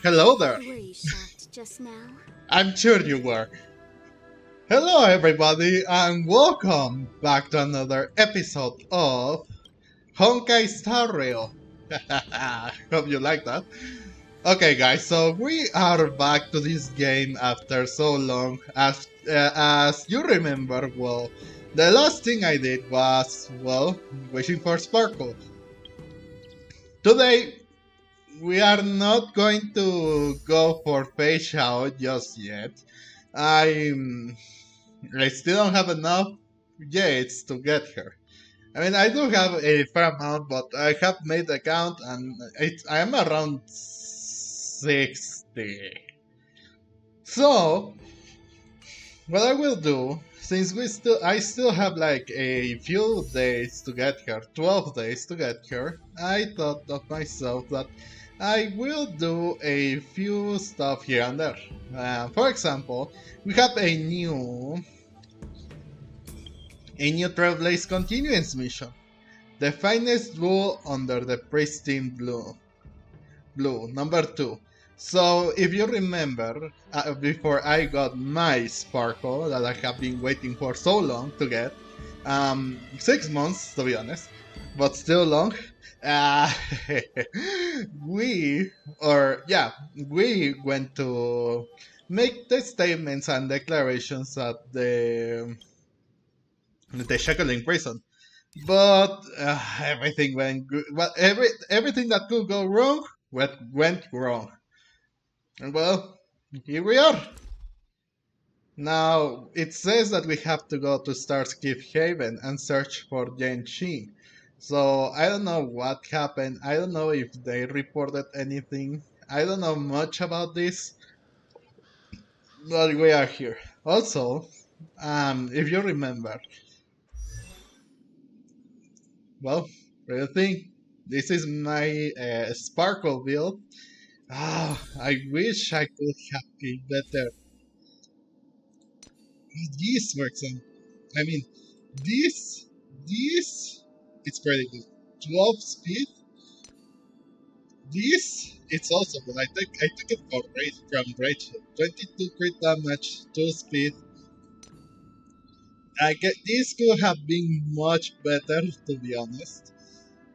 Hello there. Were you shocked just now? I'm sure you were. Hello everybody and welcome back to another episode of Honkai Star Rail. Hope you like that. Okay guys, so we are back to this game after so long. As you remember, well, the last thing I did was, well, wishing for Sparkle. Today, we are not going to go for Feixiao just yet. I still don't have enough gates to get her. I mean, I do have a fair amount, but I have made the count and I am around 60. So, what I will do, since I still have like a few days to get her, 12 days to get her, I thought of myself that I will do a few stuff here and there. For example, we have a new Trailblaze Continuance mission. The finest rule under the pristine blue, number 2. So, if you remember, before I got my Sparkle that I have been waiting for so long to get, 6 months to be honest, but still long, uh, we went to make the statements and declarations at the Shackling prison. But everything went good. Well, everything that could go wrong went wrong. And well, here we are. Now, it says that we have to go to Starscape Haven and search for Yanqing. So, I don't know what happened. I don't know if they reported anything. I don't know much about this. But we are here. Also, if you remember, well, real thing, this is my Sparkle build. I wish I could have a better. This, for example. I mean, this, it's pretty good. 12 speed. This, it's also good. I took it from Rachel. 22 crit damage, 2 speed. This could have been much better, to be honest.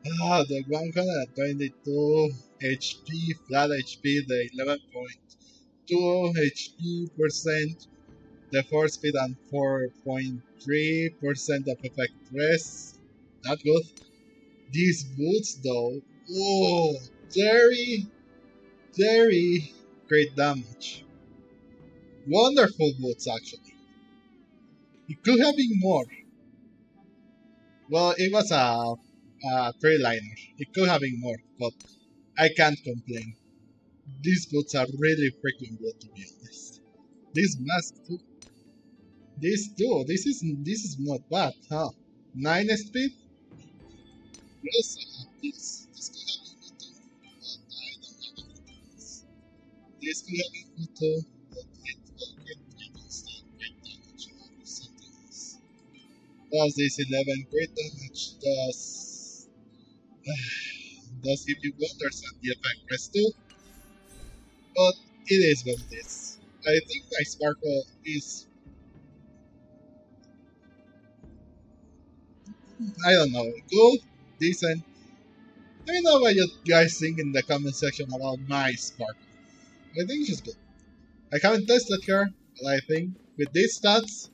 The 122 HP, flat HP, the 11.2 HP percent, the 4 speed and 4.3% of effect rest. Not good. These boots though, oh, very, very great damage. Wonderful boots actually. It could have been more. Well, it was a 3-liner. It could have been more, but I can't complain. These boots are really freaking good to be honest. This mask too. This is not bad, huh? 9 speed? We also have this. This could have been good too, but I don't have anything else. This could have been good too, but it will get great instant great damage or something else. Does this 11 great damage does give you wonders and the effect rest too, but it is what it is. I think my Sparkle is, I don't know, good, decent. Let me know what you guys think in the comment section about my Sparkle. I think she's good. I haven't tested her, but I think with these stats,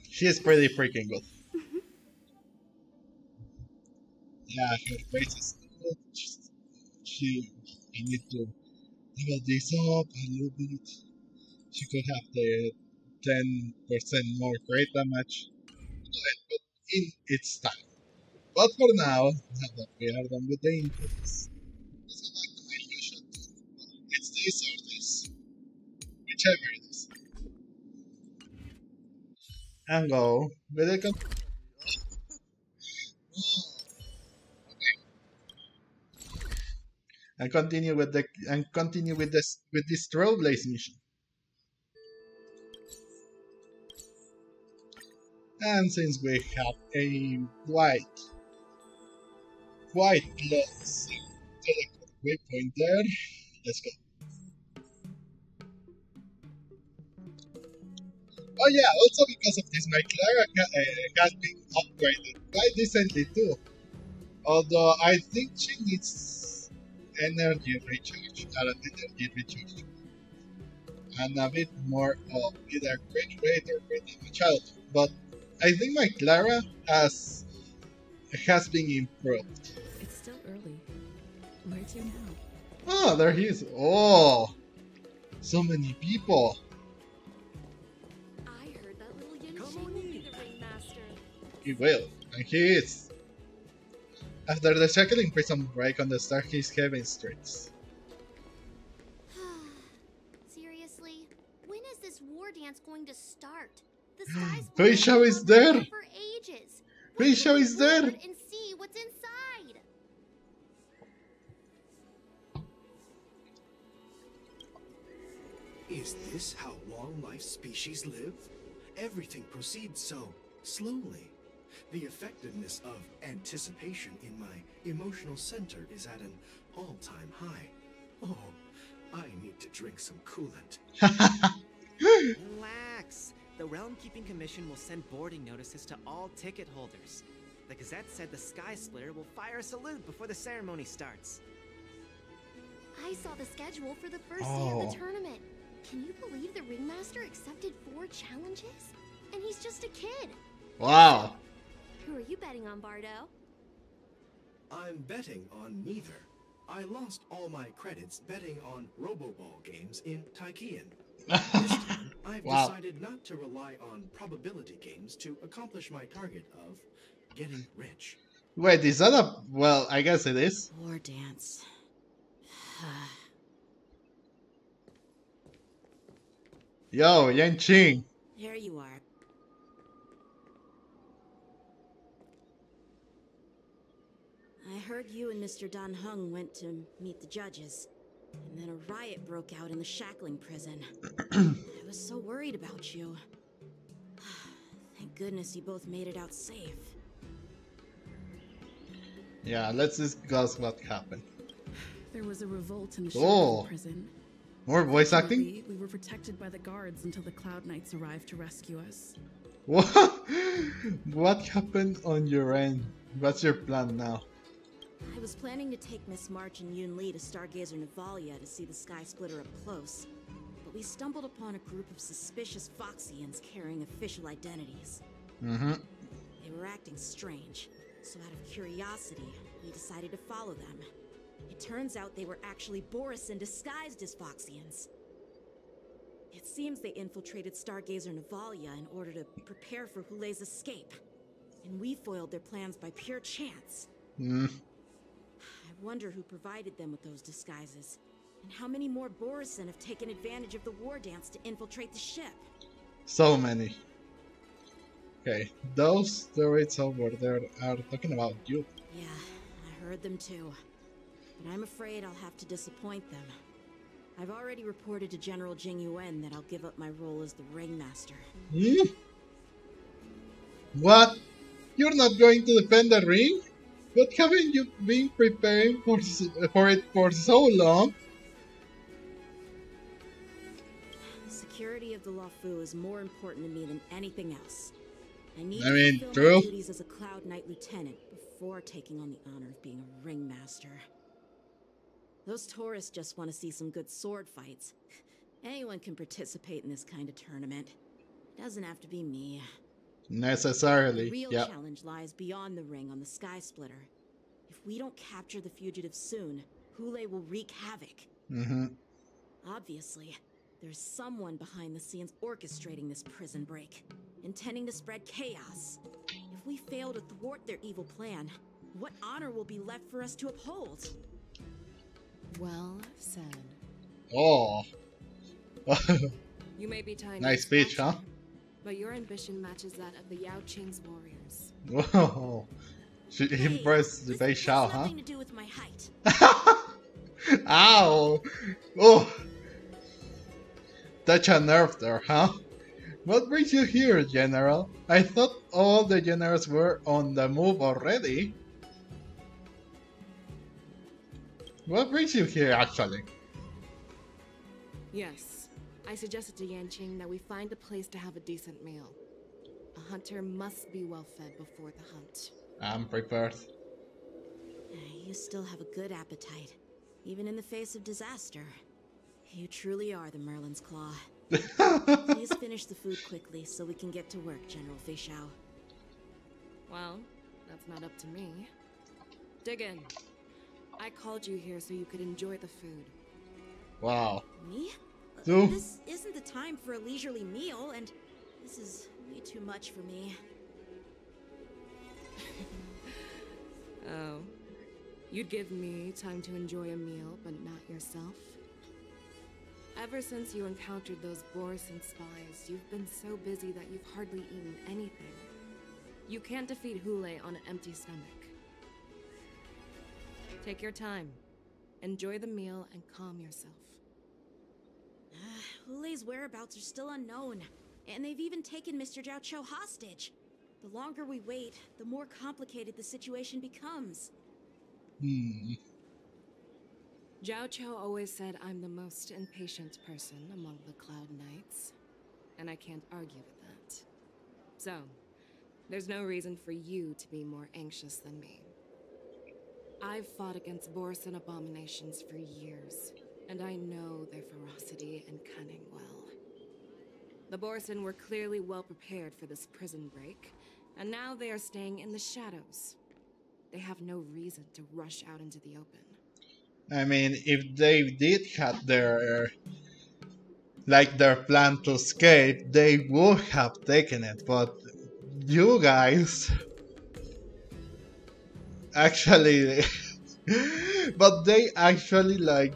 she's pretty freaking good. Yeah, her face is good. I need to level this up a little bit. She could have the 10% more crit damage. But in its time. But for now, now that we are done with the intros, let's go back to my usual thing. It's this or this. Whichever it is. And go with the and continue with this Trailblaze mission. And since we have a quite close teleport waypoint there, Let's go. Oh yeah, also because of this, my Clara has been upgraded quite decently too. Although I think she needs energy recharge, energy recharge, and a bit more of either crit rate or crit damage out. But I think my Clara has been improved. It's still early. Where to now? Oh, there he is. Oh, so many people. I heard that little Yanqing will be the ringmaster. He will, and he is. After the second prison break on the Stargaze Heaven streets. Seriously? When is this war dance going to start? The sky's Feixiao is there! for ages. Feixiao is there! And see what's inside. Is this how long-life species live? Everything proceeds so slowly. The effectiveness of anticipation in my emotional center is at an all-time high. Oh, I need to drink some coolant. Relax. The Realm Keeping Commission will send boarding notices to all ticket holders. The Gazette said the Sky Splitter will fire a salute before the ceremony starts. I saw the schedule for the first day of the tournament. Can you believe the ringmaster accepted 4 challenges? And he's just a kid. Wow. Who are you betting on, Bardo? I'm betting on neither. I lost all my credits betting on Roboball games in Taikian. This time, I've decided not to rely on probability games to accomplish my target of getting rich. Wait, is that a... well, I guess it is. War dance. Yo, Yanqing. Here you are. I heard you and Mr. Dan Heng went to meet the judges, and then a riot broke out in the shackling prison. I was so worried about you. Thank goodness you both made it out safe. Yeah, let's discuss what happened. There was a revolt in the shackling prison. More voice acting? We were protected by the guards until the Cloud Knights arrived to rescue us. What? What happened on your end? What's your plan now? I was planning to take Miss March and Yun Li to Stargazer Navalia to see the Sky Splitter up close, but we stumbled upon a group of suspicious Foxians carrying official identities. They were acting strange, so out of curiosity, we decided to follow them. It turns out they were actually Borison disguised as Foxians. It seems they infiltrated Stargazer Navalia in order to prepare for Hoolay's escape, and we foiled their plans by pure chance. I wonder who provided them with those disguises, and how many more Borison have taken advantage of the war dance to infiltrate the ship. So many. Okay, those turrets over there are talking about you. Yeah, I heard them too. But I'm afraid I'll have to disappoint them. I've already reported to General JingYuan that I'll give up my role as the ringmaster. What? You're not going to defend the ring? But haven't you been preparing for it for so long? The security of the Luofu is more important to me than anything else. I need to fulfill true. my duties as a Cloud Knight Lieutenant before taking on the honor of being a ringmaster. Those tourists just want to see some good sword fights. Anyone can participate in this kind of tournament. It doesn't have to be me. Necessarily, The real challenge lies beyond the ring on the Sky Splitter. If we don't capture the fugitives soon, Hoolay will wreak havoc. Obviously, there's someone behind the scenes orchestrating this prison break, intending to spread chaos. If we fail to thwart their evil plan, what honor will be left for us to uphold? Well said. Oh. You may be tiny. Nice speech, huh? But your ambition matches that of the Yaoqing's warriors. Whoa. She impressed the Feixiao, huh? Nothing to do with my height. Ow! Oh! Touch a nerve there, huh? What brings you here, General? I thought all the generals were on the move already. What brings you here, actually? Yes. I suggested to Yanqing that we find a place to have a decent meal. A hunter must be well fed before the hunt. I'm prepared. You still have a good appetite, even in the face of disaster. You truly are the Merlin's Claw. Please finish the food quickly so we can get to work, General Feixiao. Well, that's not up to me. Dig in. I called you here so you could enjoy the food. Wow. Me? So, This isn't the time for a leisurely meal, and this is way too much for me. Oh. You'd give me time to enjoy a meal, but not yourself? Ever since you encountered those Borison spies, you've been so busy that you've hardly eaten anything. You can't defeat Hooley on an empty stomach. Take your time. Enjoy the meal and calm yourself. Hulay's whereabouts are still unknown, and they've even taken Mr. Jiaoqiu hostage. The longer we wait, the more complicated the situation becomes. Jiaoqiu always said I'm the most impatient person among the Cloud Knights, and I can't argue with that. So, there's no reason for you to be more anxious than me. I've fought against Borison abominations for years, and I know their ferocity and cunning well. The Borison were clearly well prepared for this prison break, and now they are staying in the shadows. They have no reason to rush out into the open. I mean, if they did have their plan to escape, they would have taken it. But you guys actually, but they actually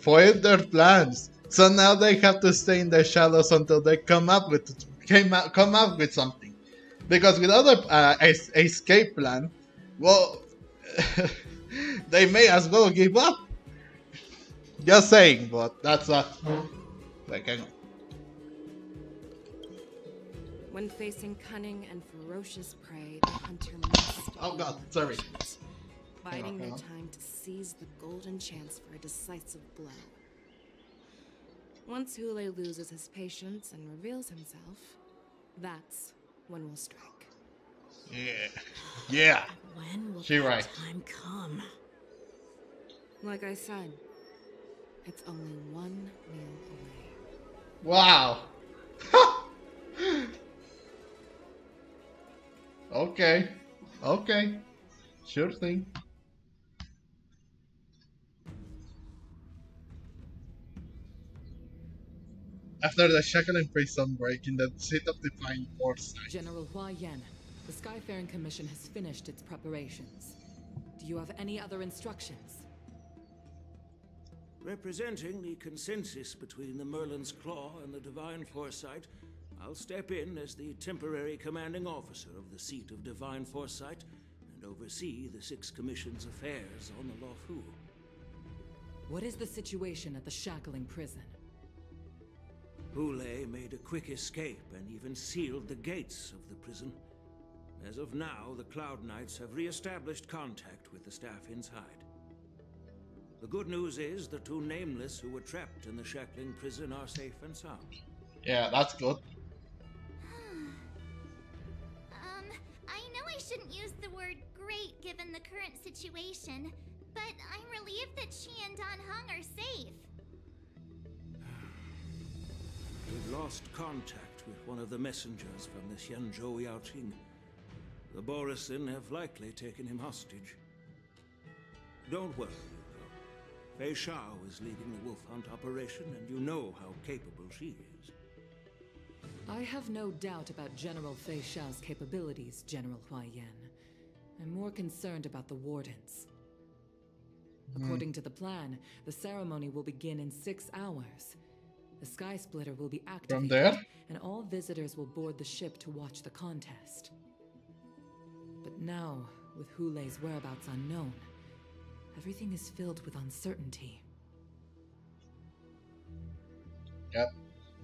foiled their plans. So now they have to stay in the shadows until they come up with something. Because with other escape plan, well, they may as well give up. Just saying, but that's not like I know. When facing cunning and ferocious prey, the hunter must Oh be God, sorry. patient, biding their Hang on. time to seize the golden chance for a decisive blow. Once Hooley loses his patience and reveals himself, that's when we'll strike. Yeah. When will She that right. time come? Like I said, it's only one meal away. Wow. Okay. Okay. Sure thing. After the shackling prison break in the seat of divine foresight. General Huayan, the Skyfaring Commission has finished its preparations. Do you have any other instructions? Representing the consensus between the Merlin's Claw and the Divine Foresight, I'll step in as the temporary commanding officer of the seat of Divine Foresight and oversee the Six Commission's affairs on the Luofu. What is the situation at the shackling prison? Hooley made a quick escape and even sealed the gates of the prison. As of now, the Cloud Knights have re-established contact with the staff inside. The good news is the two Nameless who were trapped in the shackling prison are safe and sound. Yeah, that's good. I know I shouldn't use the word great given the current situation, but I'm relieved that she and Dan Heng are safe. We've lost contact with one of the messengers from the Xianzhou Yaoqing. The Borison have likely taken him hostage. Don't worry, Yuko. Feixiao is leading the wolf hunt operation, and you know how capable she is. I have no doubt about General Feixiao's capabilities, General Huayan. I'm more concerned about the Wardens. According to the plan, the ceremony will begin in 6 hours. The Sky Splitter will be activated, From there? and all visitors will board the ship to watch the contest. But now, with Hulay's whereabouts unknown, everything is filled with uncertainty. Yep.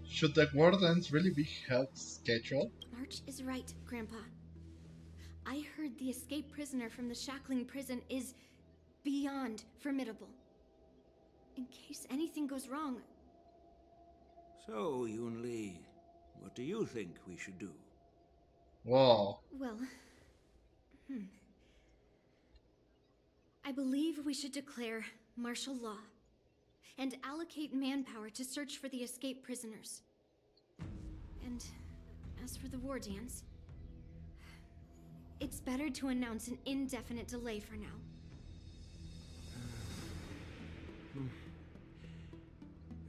Should the Wardens really be held scheduled? March is right, Grandpa. I heard the escaped prisoner from the shackling prison is beyond formidable. in case anything goes wrong. So, Yunli, what do you think we should do? Whoa. Well, I believe we should declare martial law and allocate manpower to search for the escaped prisoners. And as for the war dance, it's better to announce an indefinite delay for now.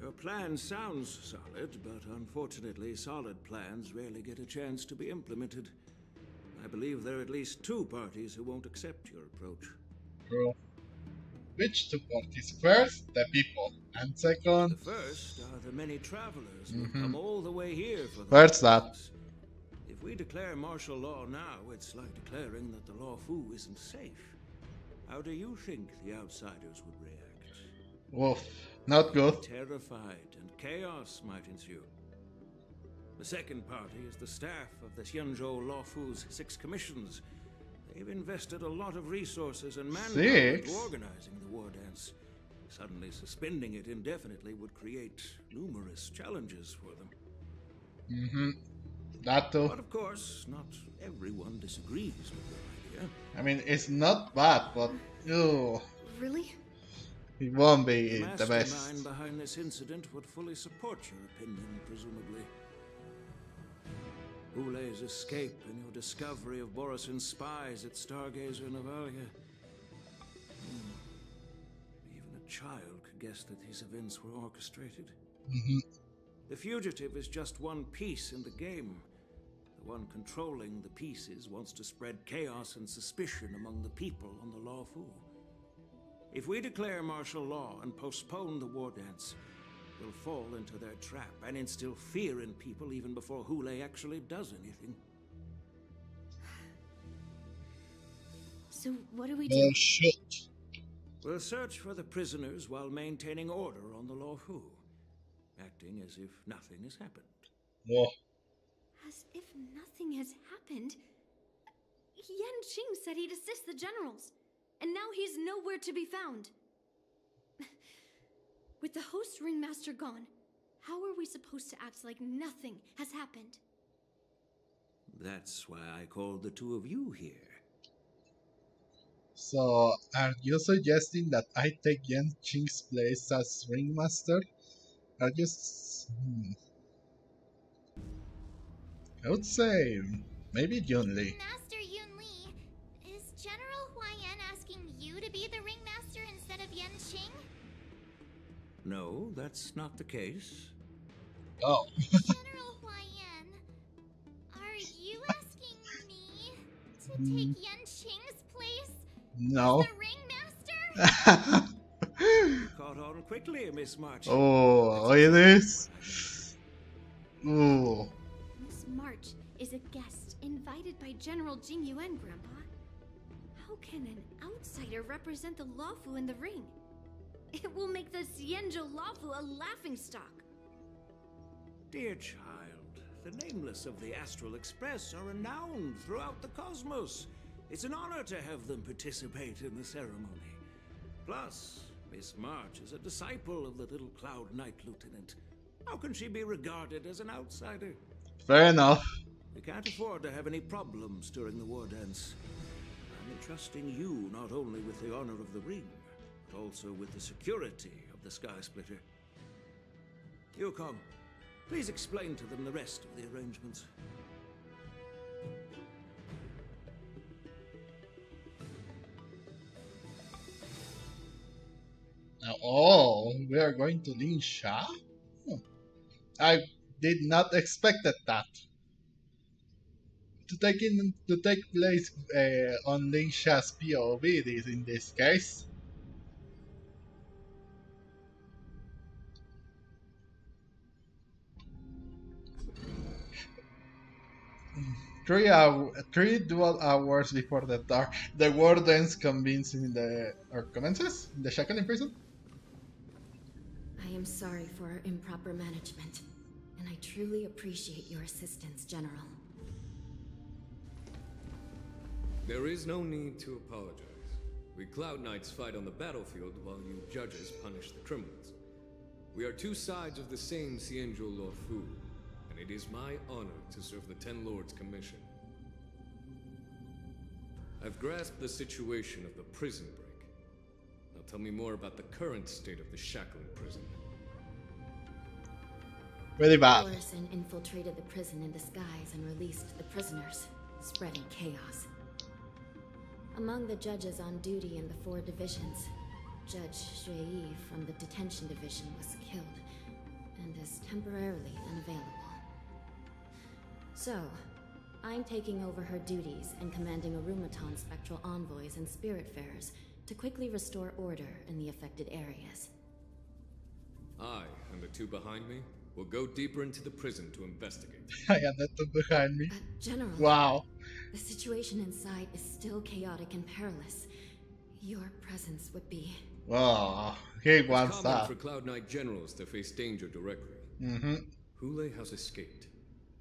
Your plan sounds solid, but unfortunately solid plans rarely get a chance to be implemented. I believe there are at least 2 parties who won't accept your approach. True. Which 2 parties? First, the people, and second... The first are the many travelers who come all the way here for the Where's that? If we declare martial law now, it's like declaring that the Luofu isn't safe. How do you think the outsiders would react? Woof. Not good. Terrified, and chaos might ensue. The second party is the staff of the Xianzhou Luofu's 6 commissions. They've invested a lot of resources and manpower into organizing the war dance. Suddenly suspending it indefinitely would create numerous challenges for them. That too. But of course, not everyone disagrees with your idea. I mean, it's not bad, but... Ew. Really? It won't be the best. The mastermind behind this incident would fully support your opinion, presumably. Hoolay's escape and your discovery of Borison's spies at Stargazer Navalia. Even a child could guess that these events were orchestrated. The fugitive is just one piece in the game. The one controlling the pieces wants to spread chaos and suspicion among the people on the Luofu. If we declare martial law and postpone the war dance, we'll fall into their trap and instill fear in people even before Hoolay actually does anything. So what do we do? Shit. We'll search for the prisoners while maintaining order on the Luofu, acting as if nothing has happened. Whoa. As if nothing has happened? Yanqing said he'd assist the generals, and now he's nowhere to be found. With the host ringmaster gone, how are we supposed to act like nothing has happened? That's why I called the 2 of you here. So, are you suggesting that I take Yanqing's place as ringmaster? Or just... I would say... maybe Yunli. Master Yunli, is General Huayan asking you to be the ringmaster instead of Yanqing? No, that's not the case. Oh. General Huayan, are you asking me to take Yanqing's place? No. The ringmaster? Caught on quickly, Miss March. Oh, look at this. Ooh. Miss March is a guest invited by General JingYuan, Grandpa. How can an outsider represent the Luofu in the ring? It will make the Xianzhou Luofu a laughingstock. Dear child, the nameless of the Astral Express are renowned throughout the cosmos. It's an honor to have them participate in the ceremony. Plus, Miss March is a disciple of the Little Cloud Knight Lieutenant. How can she be regarded as an outsider? Fair enough. We can't afford to have any problems during the war dance. I'm entrusting you not only with the honor of the ring, but also with the security of the Sky Splitter. Yukong, please explain to them the rest of the arrangements. Now, oh, we are going to Lingsha? I did not expect that. To take place on Lingsha's POV in this case. Three dual hours before the wardens commences in the shackle in prison. I am sorry for our improper management, and I truly appreciate your assistance, General. There is no need to apologize. We Cloud Knights fight on the battlefield while you judges punish the criminals. We are two sides of the same Xianzhou Luofu, and it is my honor to serve the Ten Lords' commission. I've grasped the situation of the prison break. Now tell me more about the current state of the shackling prison. Really bad. Borison infiltrated the prison in disguise and released the prisoners, spreading chaos. Among the judges on duty in the 4 divisions, Judge Xueyi from the detention division was killed and is temporarily unavailable. So, I'm taking over her duties and commanding Arumaton spectral envoys and spiritfarers to quickly restore order in the affected areas. I and the 2 behind me will go deeper into the prison to investigate. I got that two behind me. General. Wow. The situation inside is still chaotic and perilous. Your presence would be... Oh, he wants it's common that. for Cloud Knight generals to face danger directly. Hooley has escaped,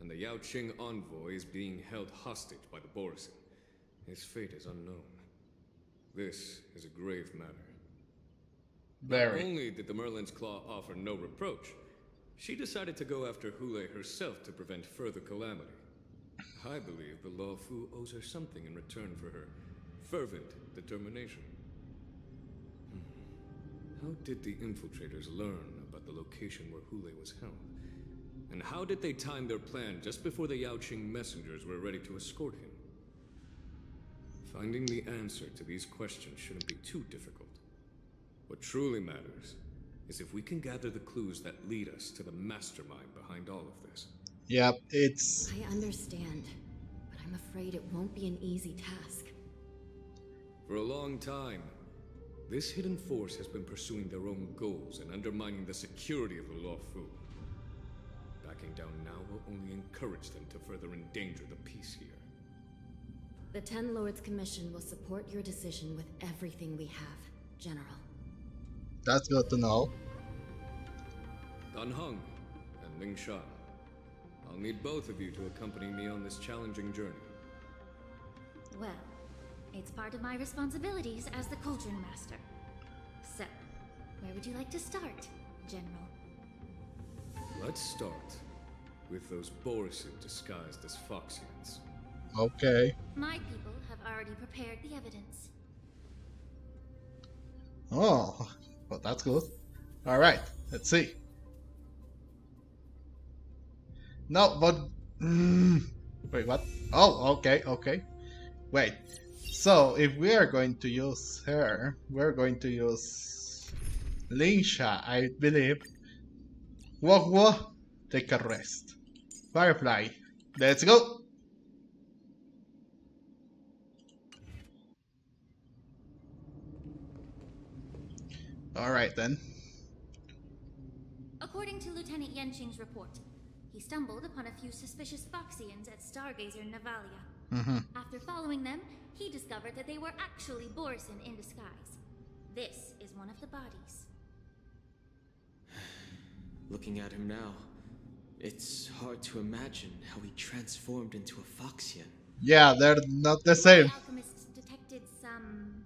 and the Yaoqing envoy is being held hostage by the Borison. His fate is unknown. This is a grave matter. Very. Not only did the Merlin's Claw offer no reproach, she decided to go after Hooley herself to prevent further calamity. I believe the Luofu owes her something in return for her fervent determination. How did the infiltrators learn about the location where Hooley was held? And how did they time their plan just before the Yaoqing messengers were ready to escort him? Finding the answer to these questions shouldn't be too difficult. What truly matters is if we can gather the clues that lead us to the mastermind behind all of this. Yep, it's... I understand, but I'm afraid it won't be an easy task. For a long time, this hidden force has been pursuing their own goals and undermining the security of the Luofu. Backing down now will only encourage them to further endanger the peace here. The Ten Lords Commission will support your decision with everything we have, General. That's good to know. Dan Heng and Lingsha, I'll need both of you to accompany me on this challenging journey. Well, it's part of my responsibilities as the Cauldron Master. So, where would you like to start, General? Let's start with those Borison disguised as Foxians. Okay. My people have already prepared the evidence. Oh, well, that's good. Alright, let's see. No, but... wait, what? Oh, okay, okay. Wait. So, if we are going to use her, we're going to use Lingsha, I believe. Wogwo, take a rest. Firefly, let's go! Alright then. According to Lieutenant Yanqing's report, he stumbled upon a few suspicious Foxians at Stargazer Navalia. After following them, he discovered that they were actually Borison in disguise. This is one of the bodies. Looking at him now, it's hard to imagine how he transformed into a Foxian. Yeah, they're not the same. The alchemists detected some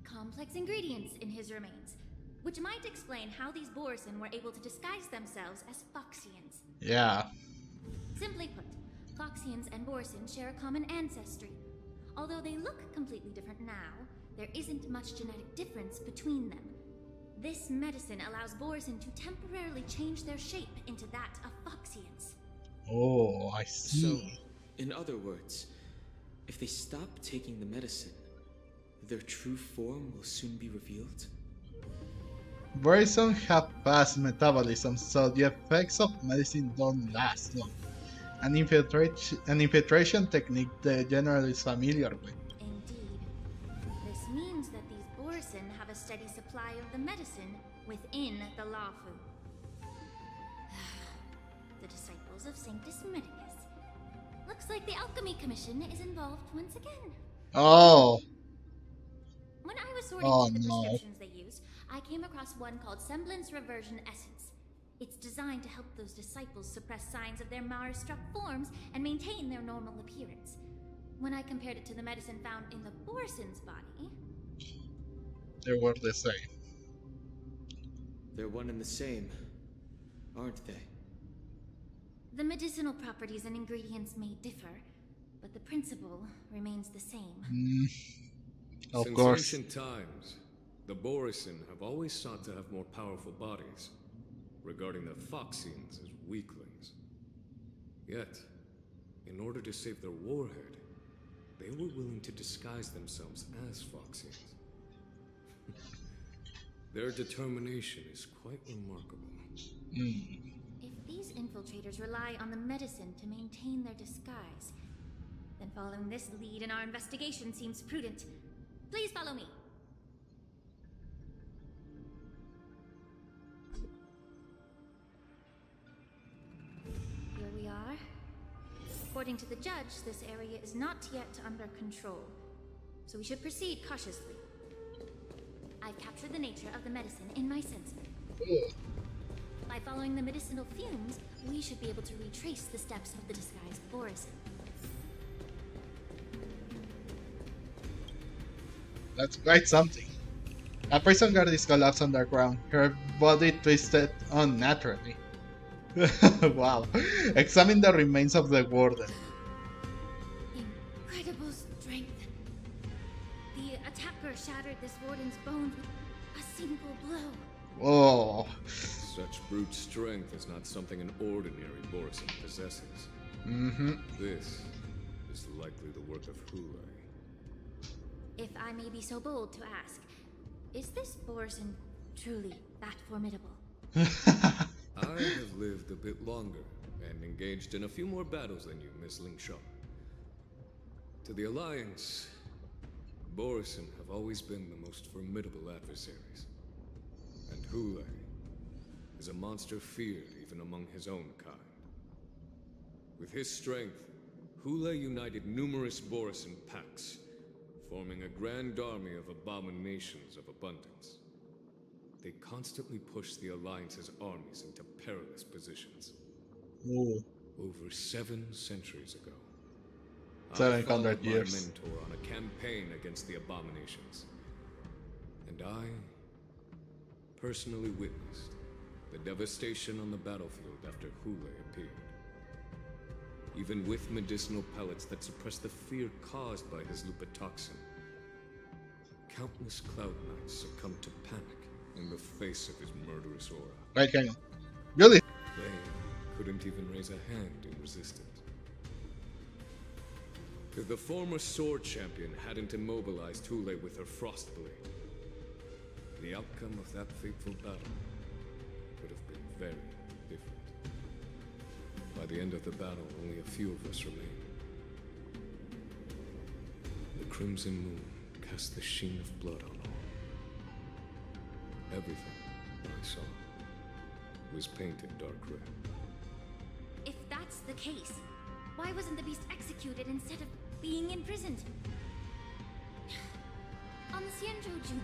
complex ingredients in his remains, which might explain how these Borison were able to disguise themselves as Foxians. Yeah. Simply put, Foxians and Borison share a common ancestry. Although they look completely different now, there isn't much genetic difference between them. This medicine allows Borison to temporarily change their shape into that of Foxians. Oh, I see. So, in other words, if they stop taking the medicine, their true form will soon be revealed? Borison have fast metabolism, so the effects of medicine don't last long. An infiltration technique the general is familiar with. Indeed. This means that these Borison have a steady supply of the medicine within the Luofu. The disciples of Sanctus Medicus. Looks like the Alchemy Commission is involved once again. Oh. When I was sorting through the prescriptions they used, I came across one called Semblance Reversion Essence. It's designed to help those disciples suppress signs of their Mara-struck forms and maintain their normal appearance. When I compared it to the medicine found in the Borison's body, They were the same. They're one and the same, aren't they? The medicinal properties and ingredients may differ, but the principle remains the same. Of Since course. ancient times, the Borison have always sought to have more powerful bodies, regarding the Phoxians as weaklings. Yet, in order to save their warhead, they were willing to disguise themselves as Phoxians. Their determination is quite remarkable. If these infiltrators rely on the medicine to maintain their disguise, then following this lead in our investigation seems prudent. Please follow me. Here we are. According to the judge, this area is not yet under control, so we should proceed cautiously. I've captured the nature of the medicine in my sensor. By following the medicinal fumes, we should be able to retrace the steps of the disguised Borison. That's quite something. A prison guard is collapsed on the ground, her body twisted unnaturally. Wow. Examine the remains of the warden. Incredible strength. The attacker shattered this warden's bones with a single blow. Whoa. Such brute strength is not something an ordinary Borison possesses. This is likely the work of Hooley. If I may be so bold to ask, is this Borison truly that formidable? I have lived a bit longer and engaged in a few more battles than you, Miss Lingsha. To the Alliance, Borison have always been the most formidable adversaries. And Hooley is a monster feared even among his own kind. With his strength, Hooley united numerous Borison packs, forming a grand army of abominations of abundance. They constantly push the Alliance's armies into perilous positions. Ooh. Over 7 centuries ago, 700 I followed years. my mentor on a campaign against the abominations. And I personally witnessed the devastation on the battlefield after Hooley appeared. Even with medicinal pellets that suppress the fear caused by his lupatoxin, countless Cloud Knights succumbed to panic in the face of his murderous aura. Right, hang on. Really? They couldn't even raise a hand in resistance. If the former sword champion hadn't immobilized Hooley with her frost blade, the outcome of that fateful battle would have been very different. By the end of the battle, only a few of us remained. The crimson moon cast the sheen of blood on all. Everything I saw was painted dark red. If that's the case, why wasn't the beast executed instead of being imprisoned? On the Xianzhou Luofu,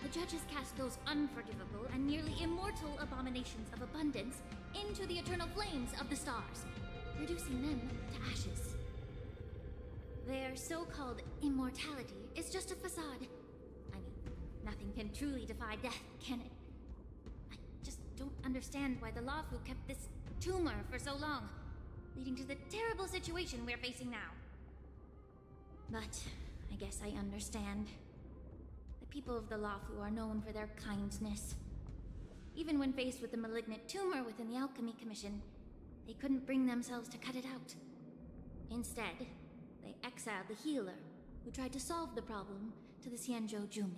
the judges cast those unforgivable and nearly immortal abominations of abundance into the eternal flames of the stars, reducing them to ashes. Their so-called immortality is just a facade. I mean, nothing can truly defy death, can it? I just don't understand why the Luofu kept this tumor for so long, leading to the terrible situation we're facing now. But I guess I understand. The people of the Luofu are known for their kindness. Even when faced with the malignant tumor within the Alchemy Commission, they couldn't bring themselves to cut it out. Instead, they exiled the healer, who tried to solve the problem, to the Xianzhou Luofu.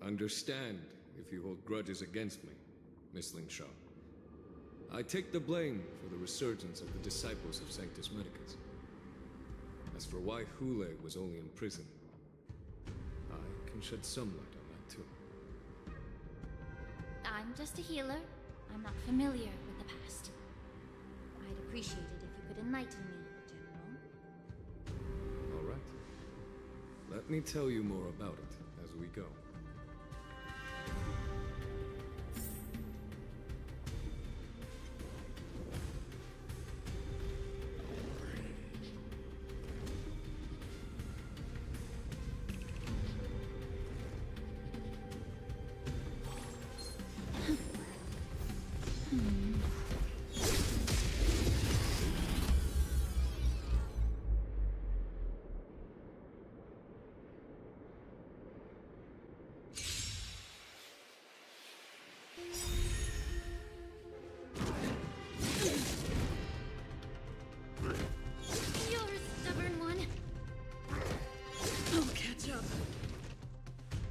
I understand if you hold grudges against me, Miss Lingsha. I take the blame for the resurgence of the disciples of Sanctus Medicus. As for why Hooley was only in prison, I can shed some light on that too. I'm just a healer. I'm not familiar with the past. I'd appreciate it if you could enlighten me, General. All right. Let me tell you more about it as we go.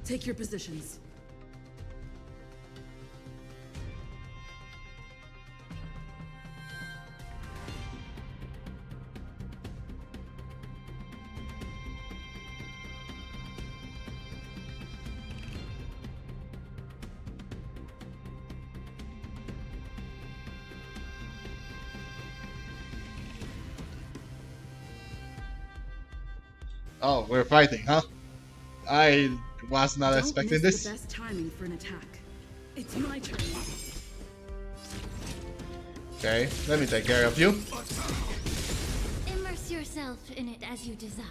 Take your positions. Oh, we're fighting, huh? I was not Don't expecting miss this. the best timing for an attack. It's my turn. Okay, let me take care of you. Immerse yourself in it as you desire.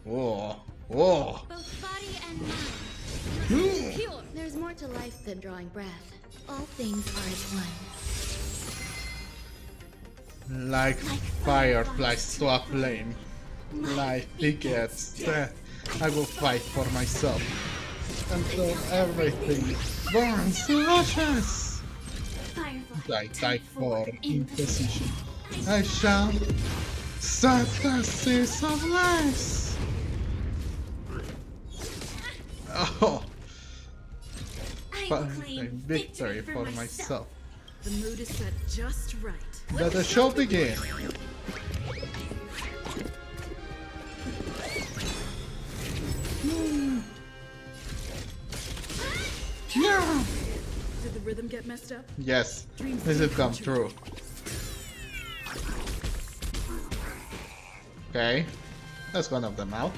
Whoa, whoa. Both body and mind. Hmm. Pure. There's more to life than drawing breath. All things are as one. Like fireflies to a flame. Life begets death. I will fight for myself until everything burns to ashes. I die for imposition. I shall set the seas of lives. Oh, a victory for myself. The mood is set just right. Let the show begin. Yeah. Did the rhythm get messed up? Yes, this will come true. Okay, that's one of them out.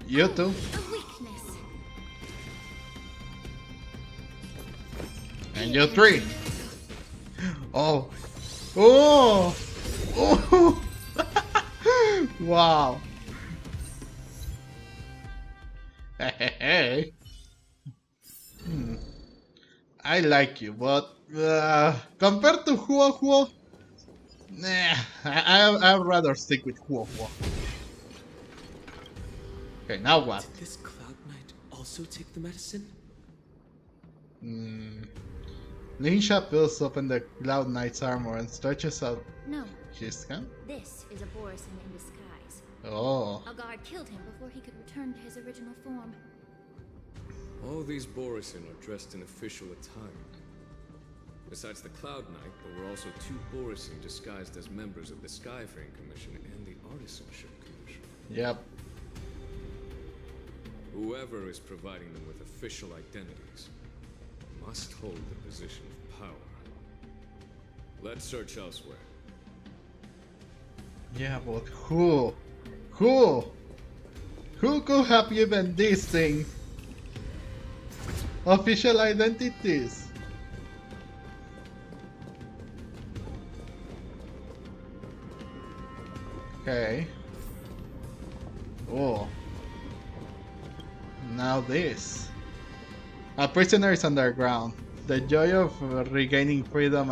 You too. A weakness. And you three. Oh. Oh. Oh. Wow. Hey. I like you, but compared to Huo, nah, I'd rather stick with Huo. Okay, now what? Did this Cloud Knight also take the medicine? Lingsha peels open the Cloud Knight's armor and stretches out No, his hand. this is a Borison in disguise. Oh. A guard killed him before he could return to his original form. All these Borison are dressed in official attire. Besides the Cloud Knight, there were also 2 Borison disguised as members of the Skyfaring Commission and the Artisanship Commission. Yep. Whoever is providing them with official identities must hold the position of power. Let's search elsewhere. Yeah, but who? Who could have given this thing official identities? Okay. Oh. Now this. A prisoner is underground. The joy of regaining freedom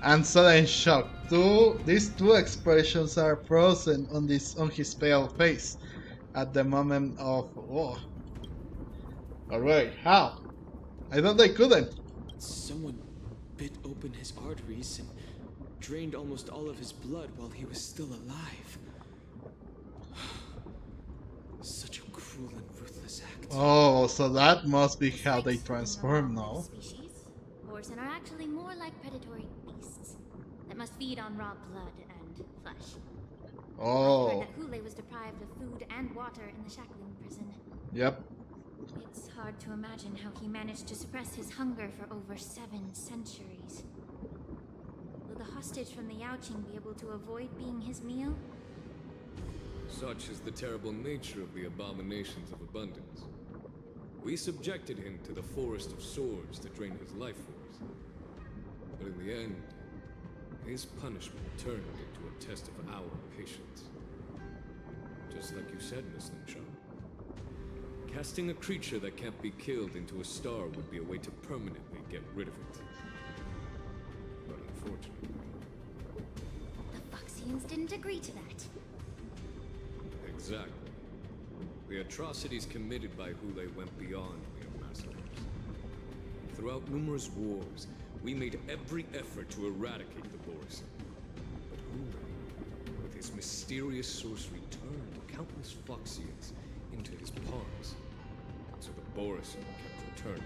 and sudden shock. These two expressions are frozen on his pale face at the moment of Alright, how? I thought they couldn't. Someone bit open his arteries and drained almost all of his blood while he was still alive. Such a cruel and ruthless act. Oh, so that must be how they transform now. Species. Borison are actually more like predatory beasts that must feed on raw blood and flesh. I Oh. heard that Hooley was deprived of food and water in the shackling prison. Yep. It's hard to imagine how he managed to suppress his hunger for over 7 centuries. Will the hostage from the Yaoqing be able to avoid being his meal? Such is the terrible nature of the abominations of abundance. We subjected him to the forest of swords to drain his life force. But in the end, his punishment turned into a test of our patience. Just like you said, Miss Lingsha. Casting a creature that can't be killed into a star would be a way to permanently get rid of it. But unfortunately... The Phoxians didn't agree to that. Exactly. The atrocities committed by Hooley went beyond mere massacres. Throughout numerous wars, we made every effort to eradicate the Borison. But Hooley, with his mysterious sorcery, turned countless countless Foxians into his palms, so the Borison kept returning.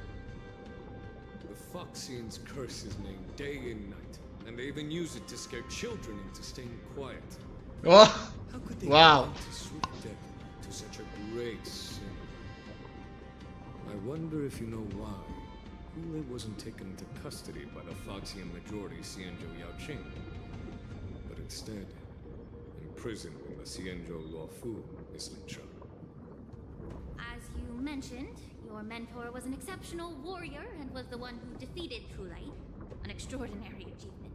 The Foxians curse his name day and night, and they even use it to scare children into staying quiet. Oh, How could they wow. want to sweep death to such a great sin? I wonder if you know why Hooley wasn't taken into custody by the Foxian majority Xianzhou Yaoqing, but instead imprisoned in the Xianzhou Luofu, Miss Lingsha. As you mentioned, your mentor was an exceptional warrior and was the one who defeated Hooley, an extraordinary achievement.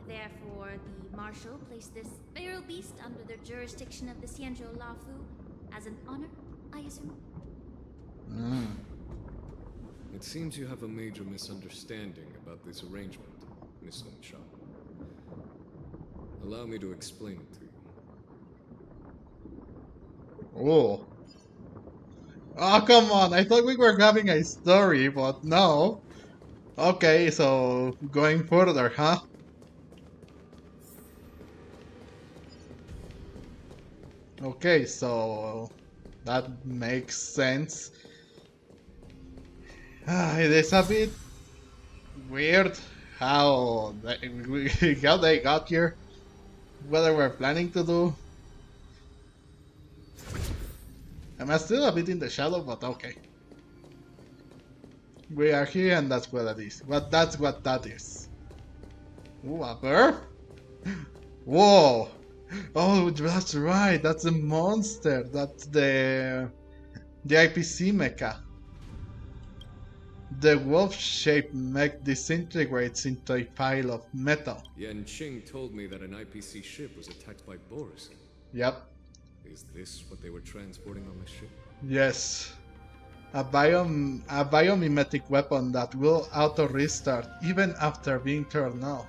Therefore, the Marshal placed this feral beast under the jurisdiction of the Xianzhou Luofu as an honor, I assume? It seems you have a major misunderstanding about this arrangement, Miss Lingsha. Allow me to explain it to you. Oh. Oh, come on. I thought we were having a story, but no. Okay, so going further, huh? Okay, so that makes sense. It is a bit weird how they got here, what they were planning to do. I'm still a bit in the shadow, but okay. We are here and that's what it is. That's what that is. Ooh, a bear? Whoa! Oh, that's right, that's a monster. That's the IPC mecha. The wolf-shaped mech disintegrates into a pile of metal. Yanqing told me that an IPC ship was attacked by Borison. Yep. Is this what they were transporting on the ship? Yes. A biomimetic weapon that will auto-restart even after being turned off.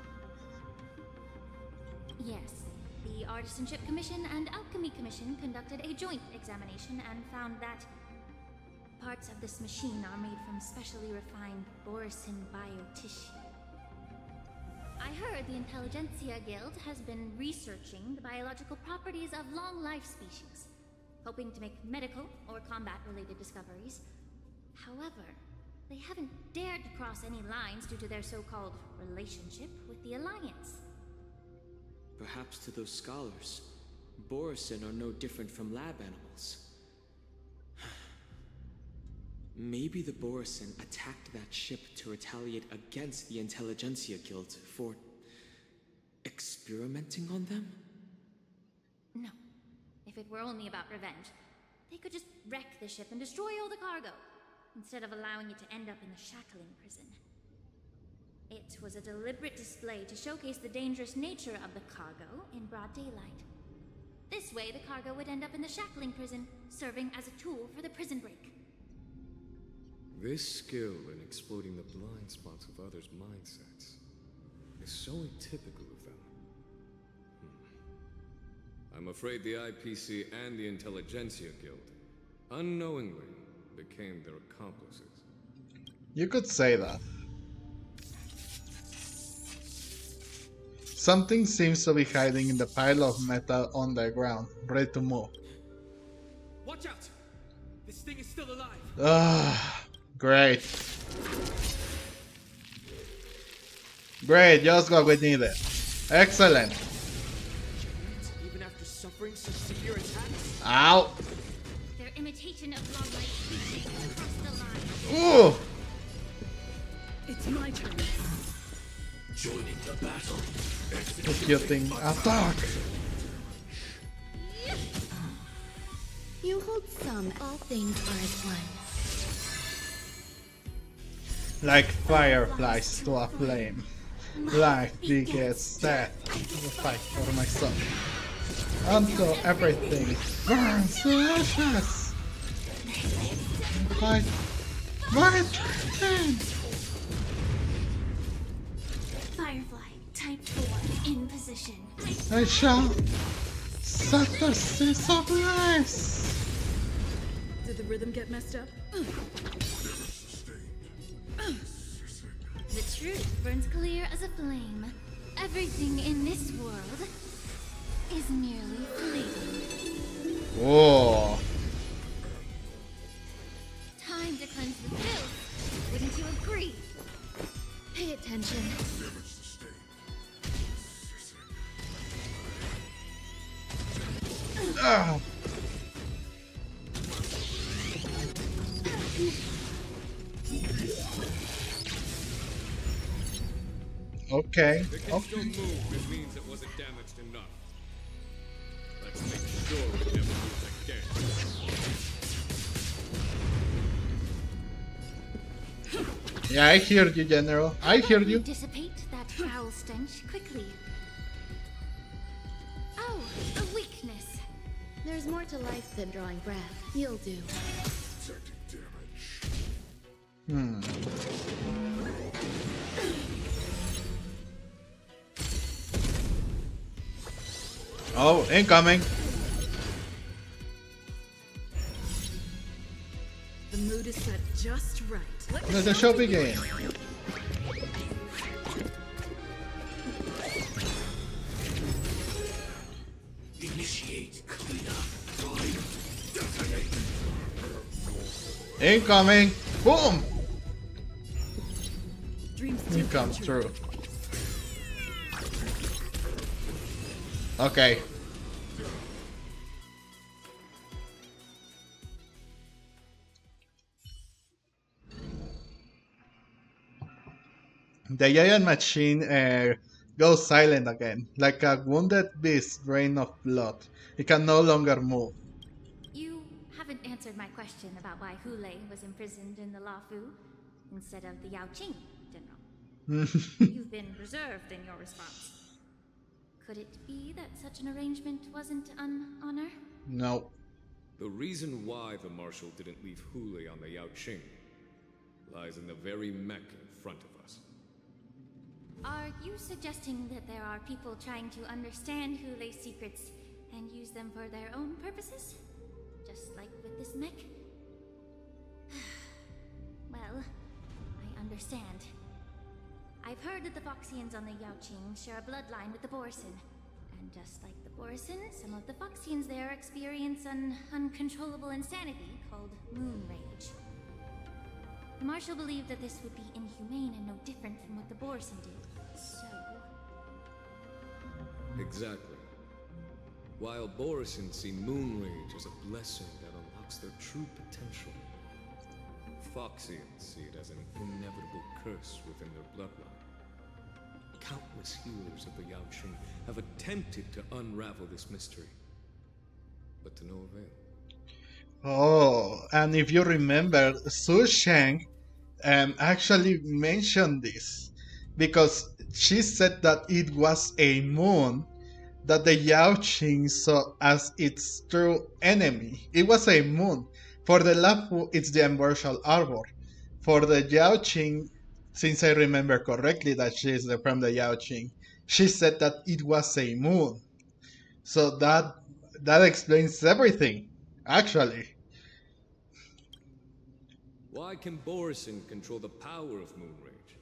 Yes. The Artisanship Commission and Alchemy Commission conducted a joint examination and found that parts of this machine are made from specially refined Borison biotissue. I heard the Intelligentsia Guild has been researching the biological properties of long-life species, hoping to make medical or combat-related discoveries. However, they haven't dared to cross any lines due to their so-called relationship with the Alliance. Perhaps to those scholars, Borison are no different from lab animals. Maybe the Borison attacked that ship to retaliate against the Intelligentsia Guild for experimenting on them? No. If it were only about revenge, they could just wreck the ship and destroy all the cargo, instead of allowing it to end up in the shackling prison. It was a deliberate display to showcase the dangerous nature of the cargo in broad daylight. This way, the cargo would end up in the shackling prison, serving as a tool for the prison break. This skill in exploiting the blind spots of others' mindsets is so atypical of them. I'm afraid the IPC and the Intelligentsia Guild unknowingly became their accomplices. You could say that. Something seems to be hiding in the pile of metal on the ground, ready to move. Watch out! This thing is still alive! Ah, great. Great, just what we needed. Excellent. Even after suffering such severe attacks? Ow. Their imitation of long-life species across the line. Ooh. It's my turn. Joining the battle. Executing attack. You hold some. All things are as one. Like fireflies to a flame. Life begets death. I will fight for myself. Until everything burns to ashes. Fight my turn. Firefly, type 4, in position. I shall set the seas of life. Did the rhythm get messed up? The truth burns clear as a flame. Everything in this world is merely fleeting. Oh. Time to cleanse the filth. Wouldn't you agree? Pay attention. Ah. Okay. It can still move, which means it wasn't damaged enough. Let's make sure it never moves again. Yeah, I hear you, General. I hear you. Dissipate that foul stench quickly. Oh, a weakness. There's more to life than drawing breath. You'll do. Hmm. Oh, incoming. The mood is set just right. Let the show begin. Initiate cleanup. Detonate. Incoming. Boom. Dreams He comes through. Okay. The giant machine goes silent again, like a wounded beast drained of blood. It can no longer move. You haven't answered my question about why Hoolay was imprisoned in the Luofu instead of the Yaoqing, General. You've been reserved in your response. Could it be that such an arrangement wasn't an honor? No. The reason why the Marshal didn't leave Hooley on the Yaoqing lies in the very mech in front of us. Are you suggesting that there are people trying to understand Hoolay's secrets and use them for their own purposes? Just like with this mech? Well, I understand. I've heard that the Foxians on the Yaoqing share a bloodline with the Borison. And just like the Borison, some of the Foxians there experience an uncontrollable insanity called moon rage. The Marshal believed that this would be inhumane and no different from what the Borison did, so... Exactly. While Borison see moon rage as a blessing that unlocks their true potential, Foxians see it as an inevitable curse within their bloodline. Countless healers of the Yaoqing have attempted to unravel this mystery, but to no avail. Oh, and if you remember, Su Sheng actually mentioned this because she said that it was a moon that the Yaoqing saw as its true enemy. It was a moon. For the Luofu, it's the Universal Arbor. For the Yaoqing, since I remember correctly that she is from the Yaoqing, she said that it was a moon. So that explains everything, actually. Why can Borison control the power of moon rage?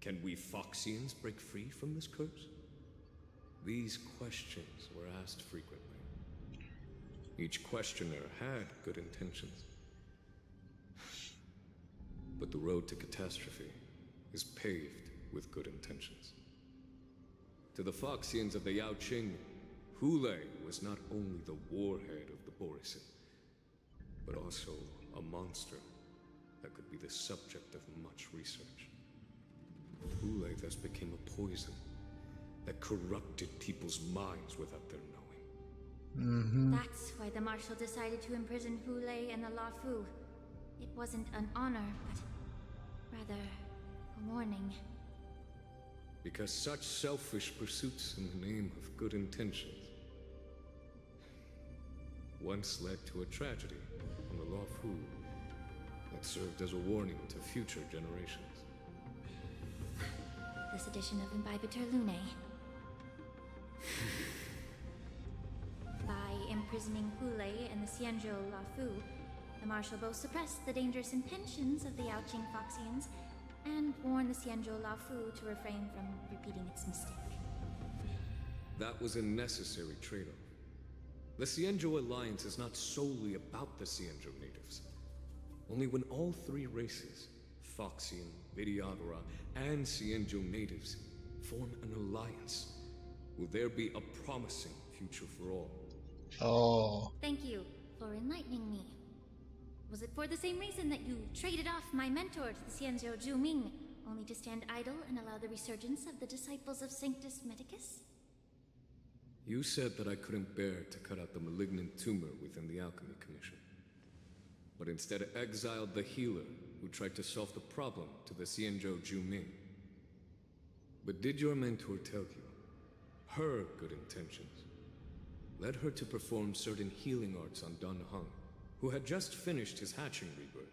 Can we Foxians break free from this curse? These questions were asked frequently. Each questioner had good intentions. But the road to catastrophe is paved with good intentions. To the Foxians of the Yaoqing, Hoolay was not only the warhead of the Borison, but also a monster that could be the subject of much research. Hoolay thus became a poison that corrupted people's minds without their knowing. That's why the Marshal decided to imprison Hoolay and the Luofu. It wasn't an honor, but rather a warning. Because such selfish pursuits in the name of good intentions once led to a tragedy on the Luofu that served as a warning to future generations. This edition of Imbibitor Lunae. By imprisoning Hoolay and the Xianzhou Luofu, the Marshal both suppressed the dangerous intentions of the Yaoqing Foxians and warned the Xianzhou Luofu to refrain from repeating its mistake. That was a necessary trade-off. The Xianzhou Alliance is not solely about the Xianzhou natives. Only when all three races, Foxian, Vidyadhara, and Xianzhou natives, form an alliance, will there be a promising future for all. Oh. Thank you for enlightening me. Was it for the same reason that you traded off my mentor to the Xianzhou Zhuming, only to stand idle and allow the resurgence of the disciples of Sanctus Medicus? You said that I couldn't bear to cut out the malignant tumor within the Alchemy Commission, but instead exiled the healer who tried to solve the problem to the Xianzhou Zhuming. But did your mentor tell you her good intentions led her to perform certain healing arts on Dan Heng, who had just finished his hatching rebirth,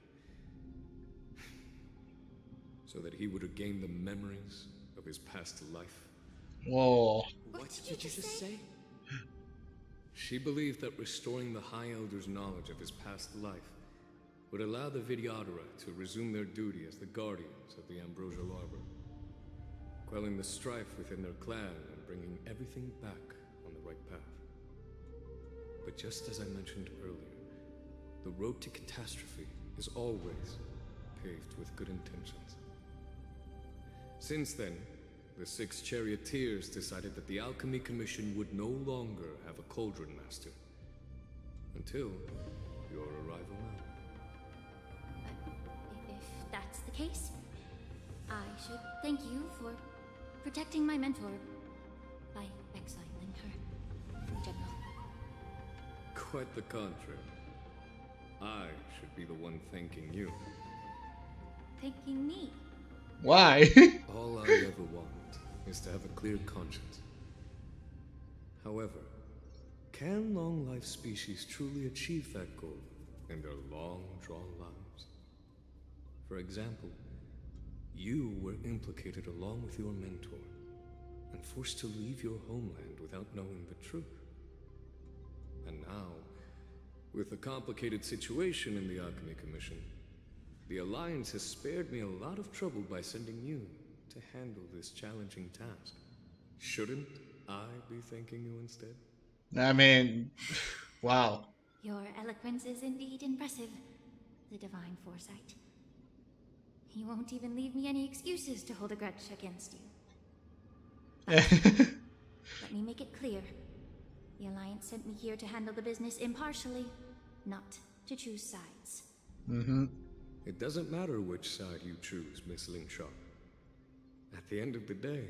so that he would regain the memories of his past life? Whoa. What did you just say? She believed that restoring the High Elder's knowledge of his past life would allow the Vidyadhara to resume their duty as the guardians of the Ambrosial Arbor, quelling the strife within their clan and bringing everything back on the right path. But just as I mentioned earlier, the road to catastrophe is always paved with good intentions. Since then, the 6 charioteers decided that the Alchemy Commission would no longer have a cauldron master. Until your arrival now. But if that's the case, I should thank you for protecting my mentor by exiling her, General. Quite the contrary. I should be the one thanking you. Thanking me? Why? All I ever want is to have a clear conscience. However, can long-life species truly achieve that goal in their long-drawn lives? For example, you were implicated along with your mentor and forced to leave your homeland without knowing the truth. And now, with the complicated situation in the Alchemy Commission, the Alliance has spared me a lot of trouble by sending you to handle this challenging task. Shouldn't I be thanking you instead? I mean, wow. Your eloquence is indeed impressive, the divine foresight. You won't even leave me any excuses to hold a grudge against you. Let me make it clear. The Alliance sent me here to handle the business impartially, not to choose sides. Mm-hmm. It doesn't matter which side you choose, Miss Lingsha. At the end of the day,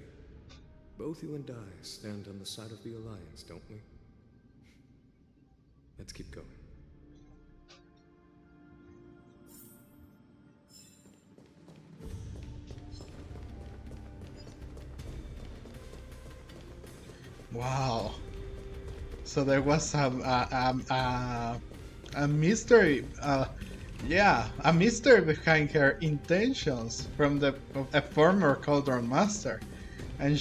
both you and I stand on the side of the Alliance, don't we? Let's keep going. Wow. So there was a mystery. Yeah, a mystery behind her intentions from a former Cauldron Master, and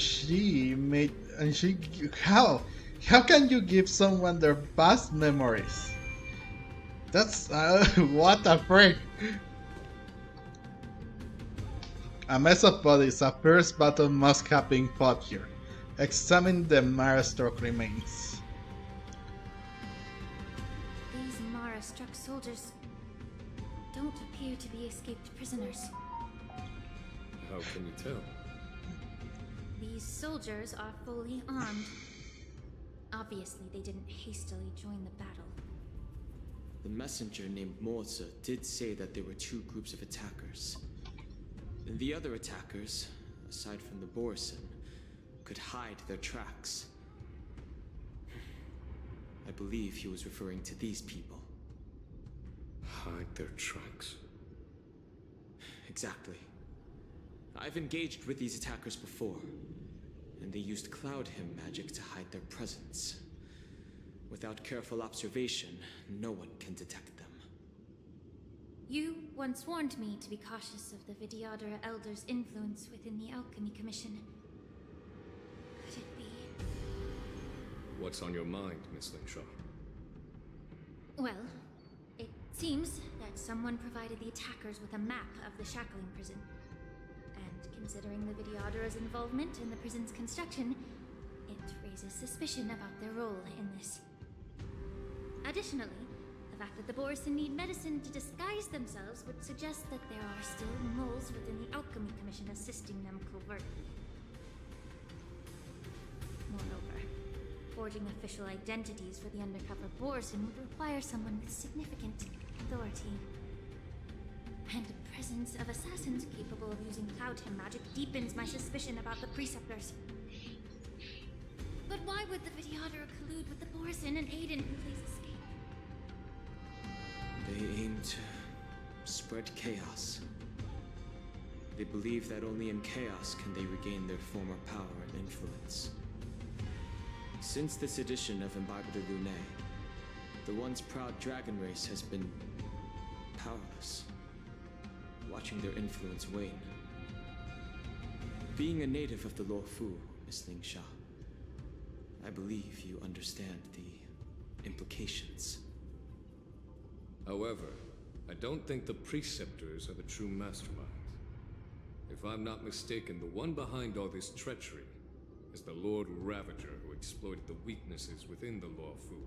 how can you give someone their past memories? That's what a freak. A mess of bodies. A fierce battle must have been fought here. Examine the Mara-struck remains. These Mara-struck soldiers don't appear to be escaped prisoners. How can you tell? These soldiers are fully armed. Obviously, they didn't hastily join the battle. The messenger named Moza did say that there were 2 groups of attackers. And the other attackers, aside from the Borison, could hide their tracks. I believe he was referring to these people. Hide their tracks? Exactly. I've engaged with these attackers before, and they used Cloud Hymn magic to hide their presence. Without careful observation, no one can detect them. You once warned me to be cautious of the Vidyadhara Elder's influence within the Alchemy Commission. Could it be? What's on your mind, Miss Lingsha? Well, it seems that someone provided the attackers with a map of the shackling prison. And considering the Vidyadhara's involvement in the prison's construction, it raises suspicion about their role in this. Additionally, the fact that the Borison need medicine to disguise themselves would suggest that there are still moles within the Alchemy Commission assisting them covertly. Moreover, forging official identities for the undercover Borison would require someone with significant authority. And the presence of assassins capable of using cloud him magic deepens my suspicion about the Preceptors. But why would the Videotter collude with the Borison and aid in Huoley's escape? They aim to spread chaos. They believe that only in chaos can they regain their former power and influence. Since this edition of Imbibe de Luné, the once proud dragon race has been powerless, watching their influence wane. Being a native of the Luofu, Miss Lingsha, I believe you understand the implications. However, I don't think the Preceptors are the true masterminds. If I'm not mistaken, the one behind all this treachery is the Lord Ravager who exploited the weaknesses within the Luofu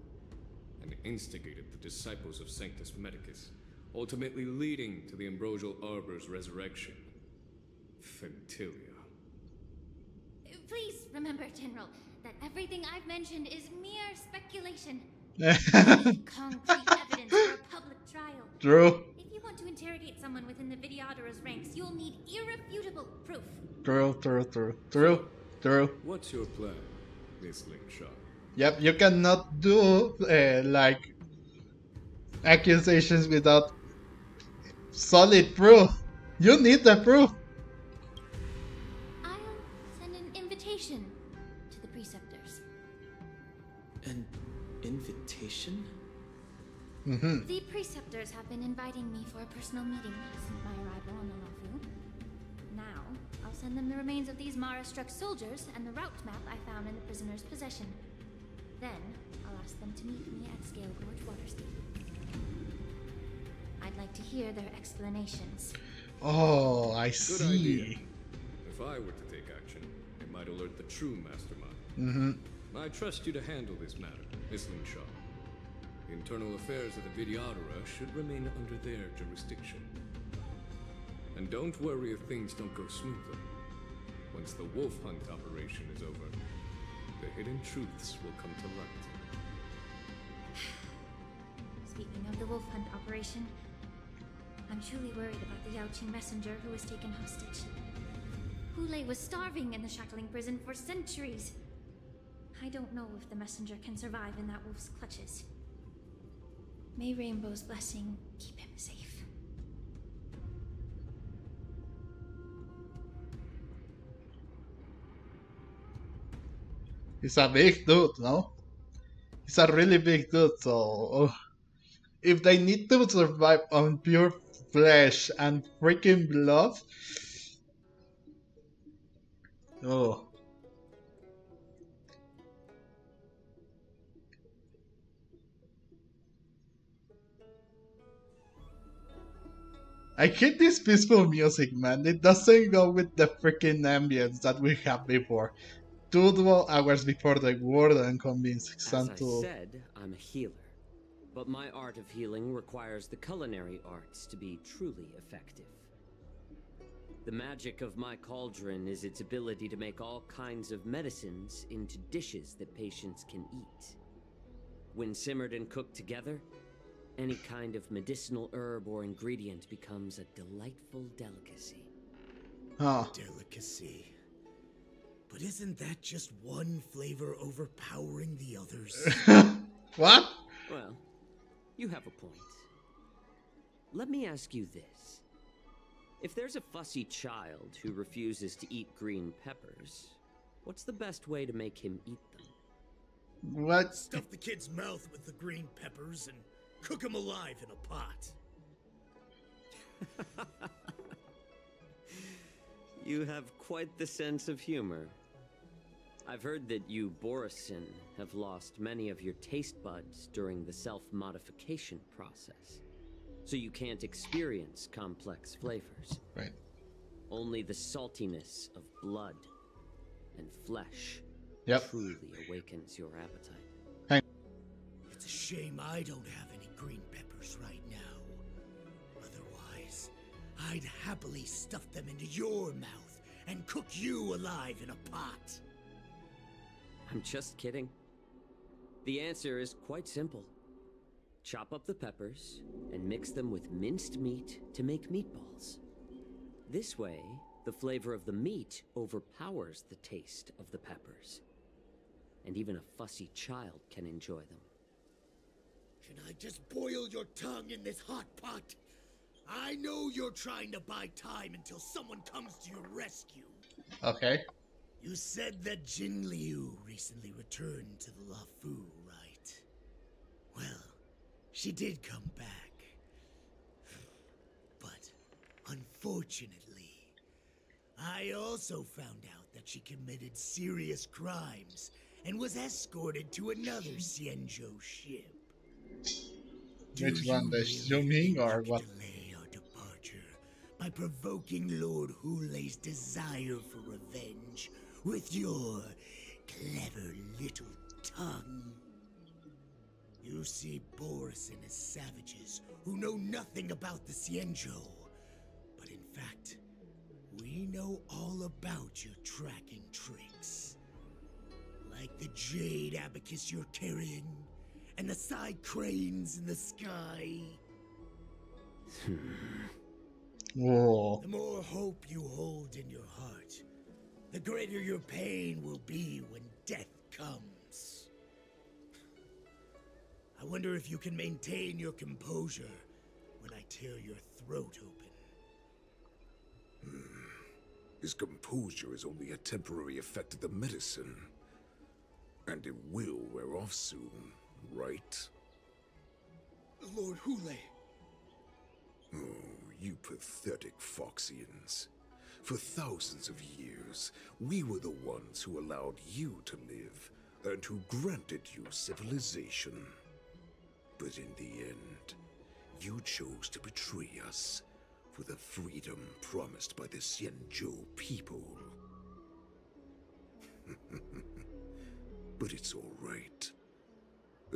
and instigated the disciples of Sanctus Medicus, ultimately leading to the Ambrosial Arbor's resurrection. Phantylia. Please remember, General, that everything I've mentioned is mere speculation. Concrete evidence for a public trial. True. If you want to interrogate someone within the Videotter's ranks, you'll need irrefutable proof. True. What's your plan, Miss Lingsha? Yep, you cannot do like accusations without solid proof. You need the proof. I'll send an invitation to the Preceptors. An invitation? Mm-hmm. The Preceptors have been inviting me for a personal meeting since my arrival on the Luofu. Now, I'll send them the remains of these Mara-struck soldiers and the route map I found in the prisoner's possession. Then, I'll ask them to meet me at Scale Gorge Waterscape. I'd like to hear their explanations. Oh, I Good see. idea. If I were to take action, it might alert the true mastermind. Mm-hmm. I trust you to handle this matter, Miss Lingsha. The internal affairs of the Videottera should remain under their jurisdiction. And don't worry if things don't go smoothly. Once the wolf hunt operation is over, the hidden truths will come to light. Speaking of the wolf hunt operation, I'm truly worried about the Yaoqing messenger who was taken hostage. Hooley was starving in the shackling prison for centuries. I don't know if the messenger can survive in that wolf's clutches. May Rainbow's blessing keep him safe. He's a big dude, no? He's a really big dude, so if they need to survive on pure flesh and freaking blood, oh. I hate this peaceful music, man. It doesn't go with the freaking ambience that we had before. 2 hours before the warden convinced Xan to... As I said, I'm a healer. But my art of healing requires the culinary arts to be truly effective. The magic of my cauldron is its ability to make all kinds of medicines into dishes that patients can eat. When simmered and cooked together, any kind of medicinal herb or ingredient becomes a delightful delicacy. Huh. Delicacy. But isn't that just one flavor overpowering the others? What? Well, you have a point. Let me ask you this. If there's a fussy child who refuses to eat green peppers, what's the best way to make him eat them? What? Stuff the kid's mouth with the green peppers and cook him alive in a pot. You have quite the sense of humor. I've heard that you, Borison, have lost many of your taste buds during the self-modification process. So you can't experience complex flavors. Right. Only the saltiness of blood and flesh Yep. truly awakens your appetite. It's a shame I don't have any green peppers right now. Otherwise, I'd happily stuff them into your mouth and cook you alive in a pot. I'm just kidding. The answer is quite simple. Chop up the peppers and mix them with minced meat to make meatballs. This way, the flavor of the meat overpowers the taste of the peppers. And even a fussy child can enjoy them. Can I just boil your tongue in this hot pot? I know you're trying to buy time until someone comes to your rescue. Okay. You said that Jin Liu recently returned to the Luofu, right? Well, she did come back. But, unfortunately, I also found out that she committed serious crimes and was escorted to another Xianzhou ship. Which one, the Xiuming or what? Delay our departure by provoking Lord Hoolay's desire for revenge with your clever little tongue. You see Borison as savages who know nothing about the Xianzhou, but in fact, we know all about your tracking tricks. Like the jade abacus you're carrying, and the side cranes in the sky. Whoa. The more hope you hold in your heart, the greater your pain will be when death comes. I wonder if you can maintain your composure when I tear your throat open. His composure is only a temporary effect of the medicine. And it will wear off soon, right? Lord Hoolay. Oh, you pathetic Foxians. For thousands of years, we were the ones who allowed you to live, and who granted you civilization. But in the end, you chose to betray us for the freedom promised by the Xianzhou people. But it's all right.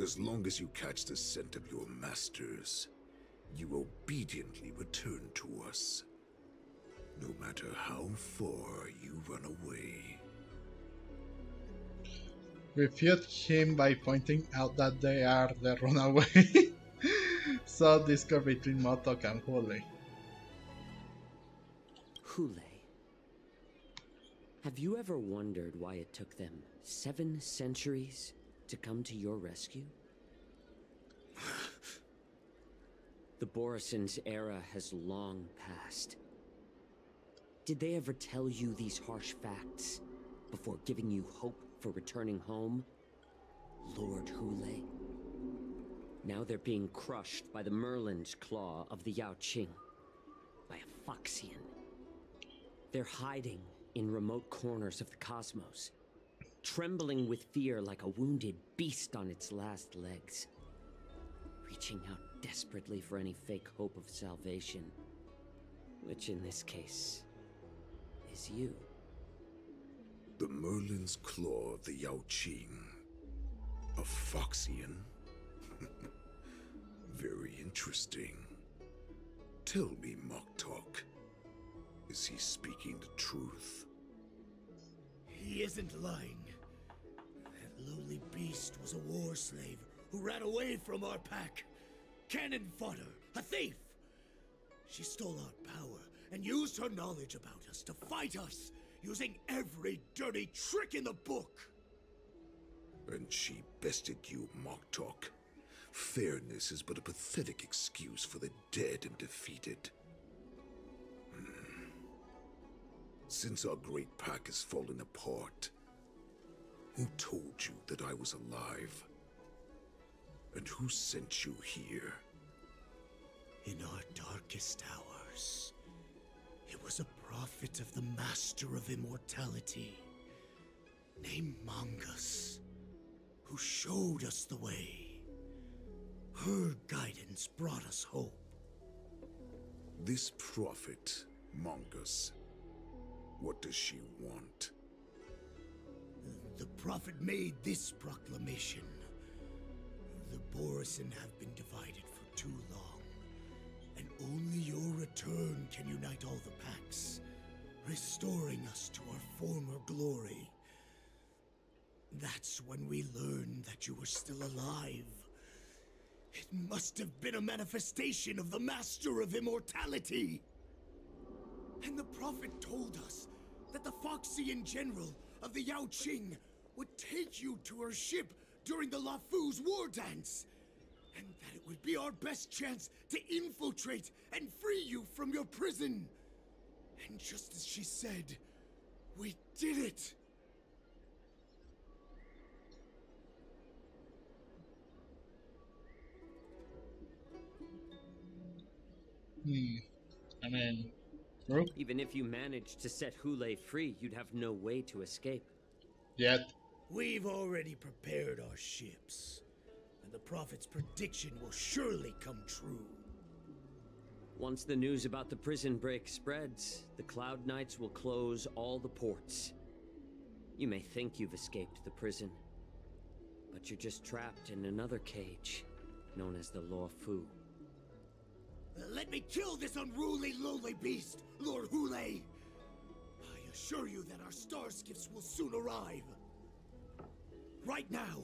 As long as you catch the scent of your masters, you obediently return to us. No matter how far you run away. Refute him by pointing out that they are the runaway. So discord between Motok and Hooley. Hoolay. Have you ever wondered why it took them 7 centuries to come to your rescue? The Borison's era has long passed. Did they ever tell you these harsh facts before giving you hope for returning home, Lord Hoolay? Now they're being crushed by the Merlin's claw of the Yaoqing, by a Foxian. They're hiding in remote corners of the cosmos, trembling with fear like a wounded beast on its last legs, reaching out desperately for any fake hope of salvation, which in this case is you. The Merlin's claw of the Yaoqing. A Foxian? Very interesting. Tell me, Moktok, is he speaking the truth? He isn't lying. That lowly beast was a war slave who ran away from our pack. Cannon fodder, a thief! She stole our power and used her knowledge about us to fight us, using every dirty trick in the book. And she bested you, Moktok. Fairness is but a pathetic excuse for the dead and defeated. Since our great pack has fallen apart, who told you that I was alive? And who sent you here? In our darkest hours, it was a prophet of the Master of Immortality, named Mongus, who showed us the way. Her guidance brought us hope. This prophet, Mongus, what does she want? The prophet made this proclamation. The Borison have been divided for too long, and only your return can unite all the packs, restoring us to our former glory. That's when we learned that you were still alive. It must have been a manifestation of the Master of Immortality. And the Prophet told us that the Phoxian General of the Yanqing would take you to her ship during the Luofu's war dance, and that it would be our best chance to infiltrate and free you from your prison. And just as she said, we did it! I mean, true. Even if you managed to set Hoolay free, you'd have no way to escape. Yet. We've already prepared our ships, and the Prophet's prediction will surely come true. Once the news about the prison break spreads, the Cloud Knights will close all the ports. You may think you've escaped the prison, but you're just trapped in another cage, known as the Luofu. Let me kill this unruly, lowly beast, Lord Hoolay! I assure you that our star skiffs will soon arrive. Right now,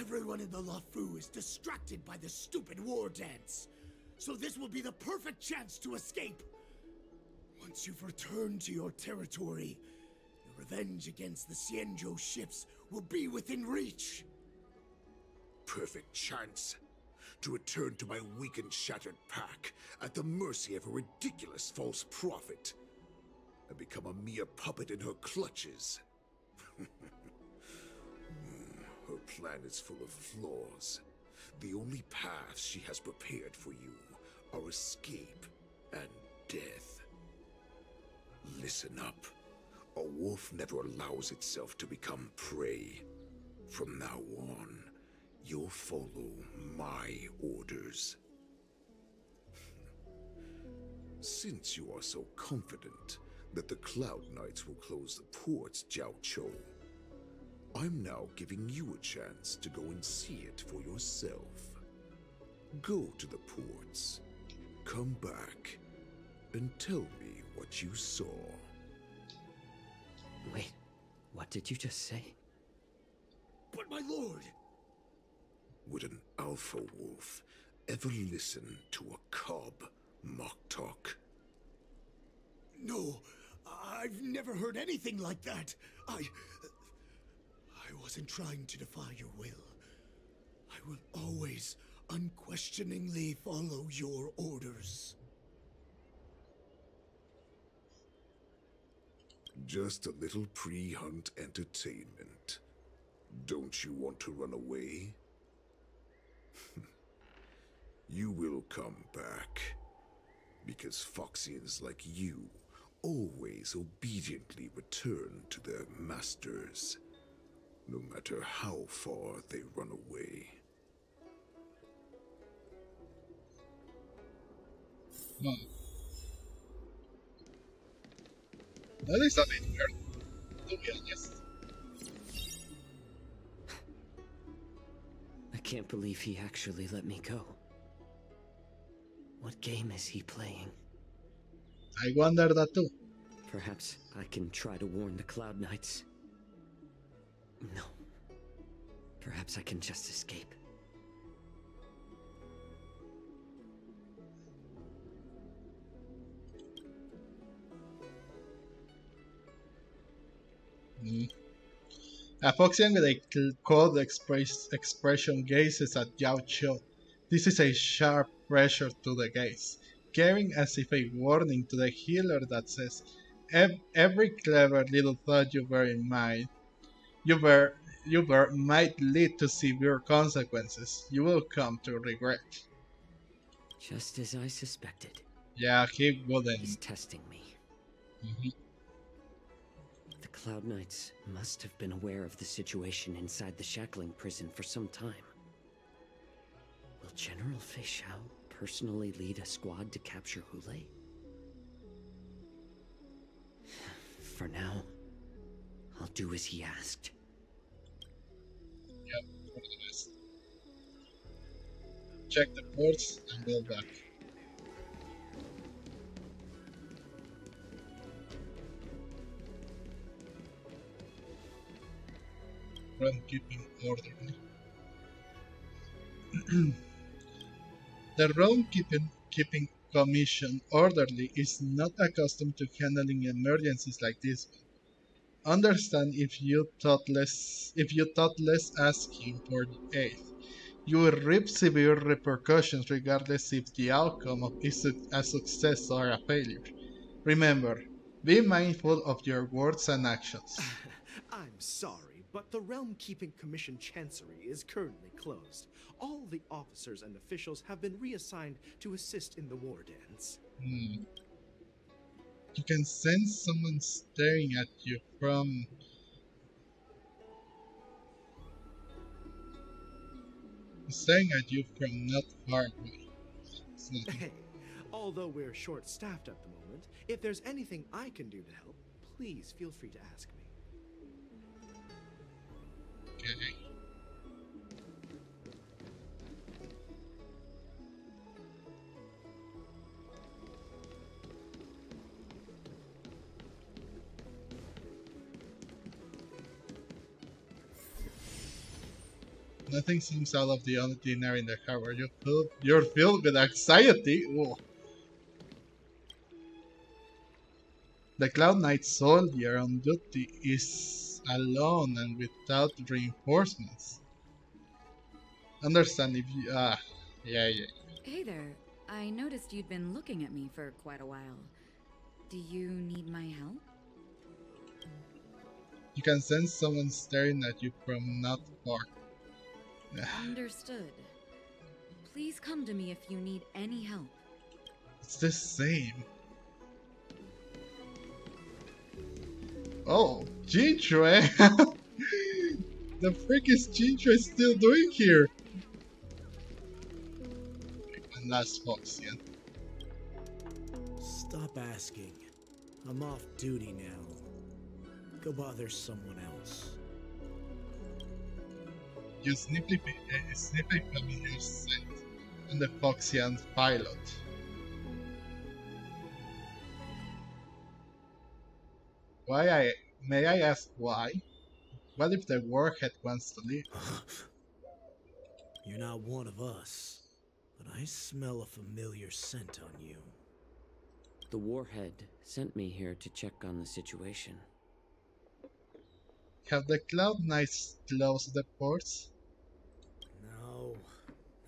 everyone in the Luofu is distracted by the stupid war dance, so this will be the perfect chance to escape. Once you've returned to your territory, your revenge against the Xianzhou ships will be within reach. Perfect chance to return to my weak and shattered pack at the mercy of a ridiculous false prophet and become a mere puppet in her clutches. Her plan is full of flaws. The only paths she has prepared for you are escape and death. Listen up. A wolf never allows itself to become prey. From now on, you'll follow my orders. Since you are so confident that the Cloud Knights will close the ports, Jiaoqiu, I'm now giving you a chance to go and see it for yourself. Go to the ports, come back, and tell me what you saw. Wait, what did you just say? But my lord! Would an alpha wolf ever listen to a cub mock talk? No, I've never heard anything like that. I wasn't trying to defy your will. I will always unquestioningly follow your orders. Just a little pre-hunt entertainment. Don't you want to run away? You will come back, because Phoxians like you always obediently return to their masters, no matter how far they run away. That is a bit weird, to be honest. I can't believe he actually let me go. What game is he playing? I wonder that too. Perhaps I can try to warn the Cloud Knights. No. Perhaps I can just escape. A Foxian with a cold expression gazes at Jiaoqiu. This is a sharp pressure to the gaze, carrying as if a warning to the healer that says, every clever little thought you bear in mind, you bear might lead to severe consequences you will come to regret. Just as I suspected. Yeah, he wouldn't. He's testing me. The Cloud Knights must have been aware of the situation inside the shackling prison for some time. Will General Feixiao personally lead a squad to capture Hoolay? For now, I'll do as he asked. Yep, for the best. check the ports and go back. Roam keeping orderly. The roam keeping commission orderly is not accustomed to handling emergencies like this one. Understand if you thoughtless ask him for aid, you will reap severe repercussions regardless if the outcome is a success or a failure. Remember, be mindful of your words and actions. I'm sorry, but the Realm Keeping Commission Chancery is currently closed. All the officers and officials have been reassigned to assist in the war dance. You can sense someone staring at you from not far away. Hey, although we're short-staffed at the moment, if there's anything I can do to help, please feel free to ask me. Okay. Nothing seems out of the ordinary in the harbor. You're filled with anxiety. Whoa. The Cloud Knight soldier on duty is alone and without reinforcements. Understand if you... yeah. Hey there. I noticed you'd been looking at me for quite a while. Do you need my help? You can sense someone staring at you from not far. Understood. Please come to me if you need any help. It's the same. Oh, JingYuan! The frick is JingYuan still doing here? And last Foxian. Stop asking. I'm off duty now. Go bother someone else. You sniff a familiar scent on the Foxian pilot. May I ask why? What if the warhead wants to leave? You're not one of us, but I smell a familiar scent on you. The warhead sent me here to check on the situation. Have the Cloud Knights closed the ports? No,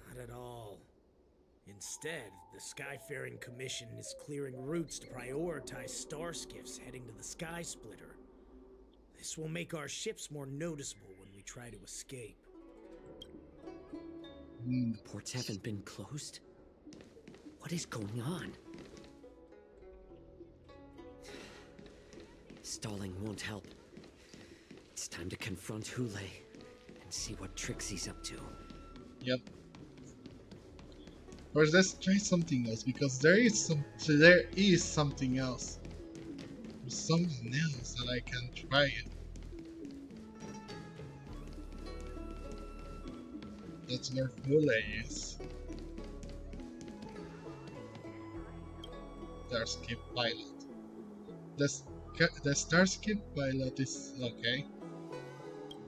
not at all. Instead, the Skyfaring Commission is clearing routes to prioritize star skiffs heading to the Sky Splitter. This will make our ships more noticeable when we try to escape. The ports haven't been closed? What is going on? Stalling won't help. It's time to confront Hoolay and see what tricks he's up to. Yep. Or let's try something else, because there is something else. There's someone else that I can try it. That's where Hoolay is. Starship pilot. The Starship pilot is okay.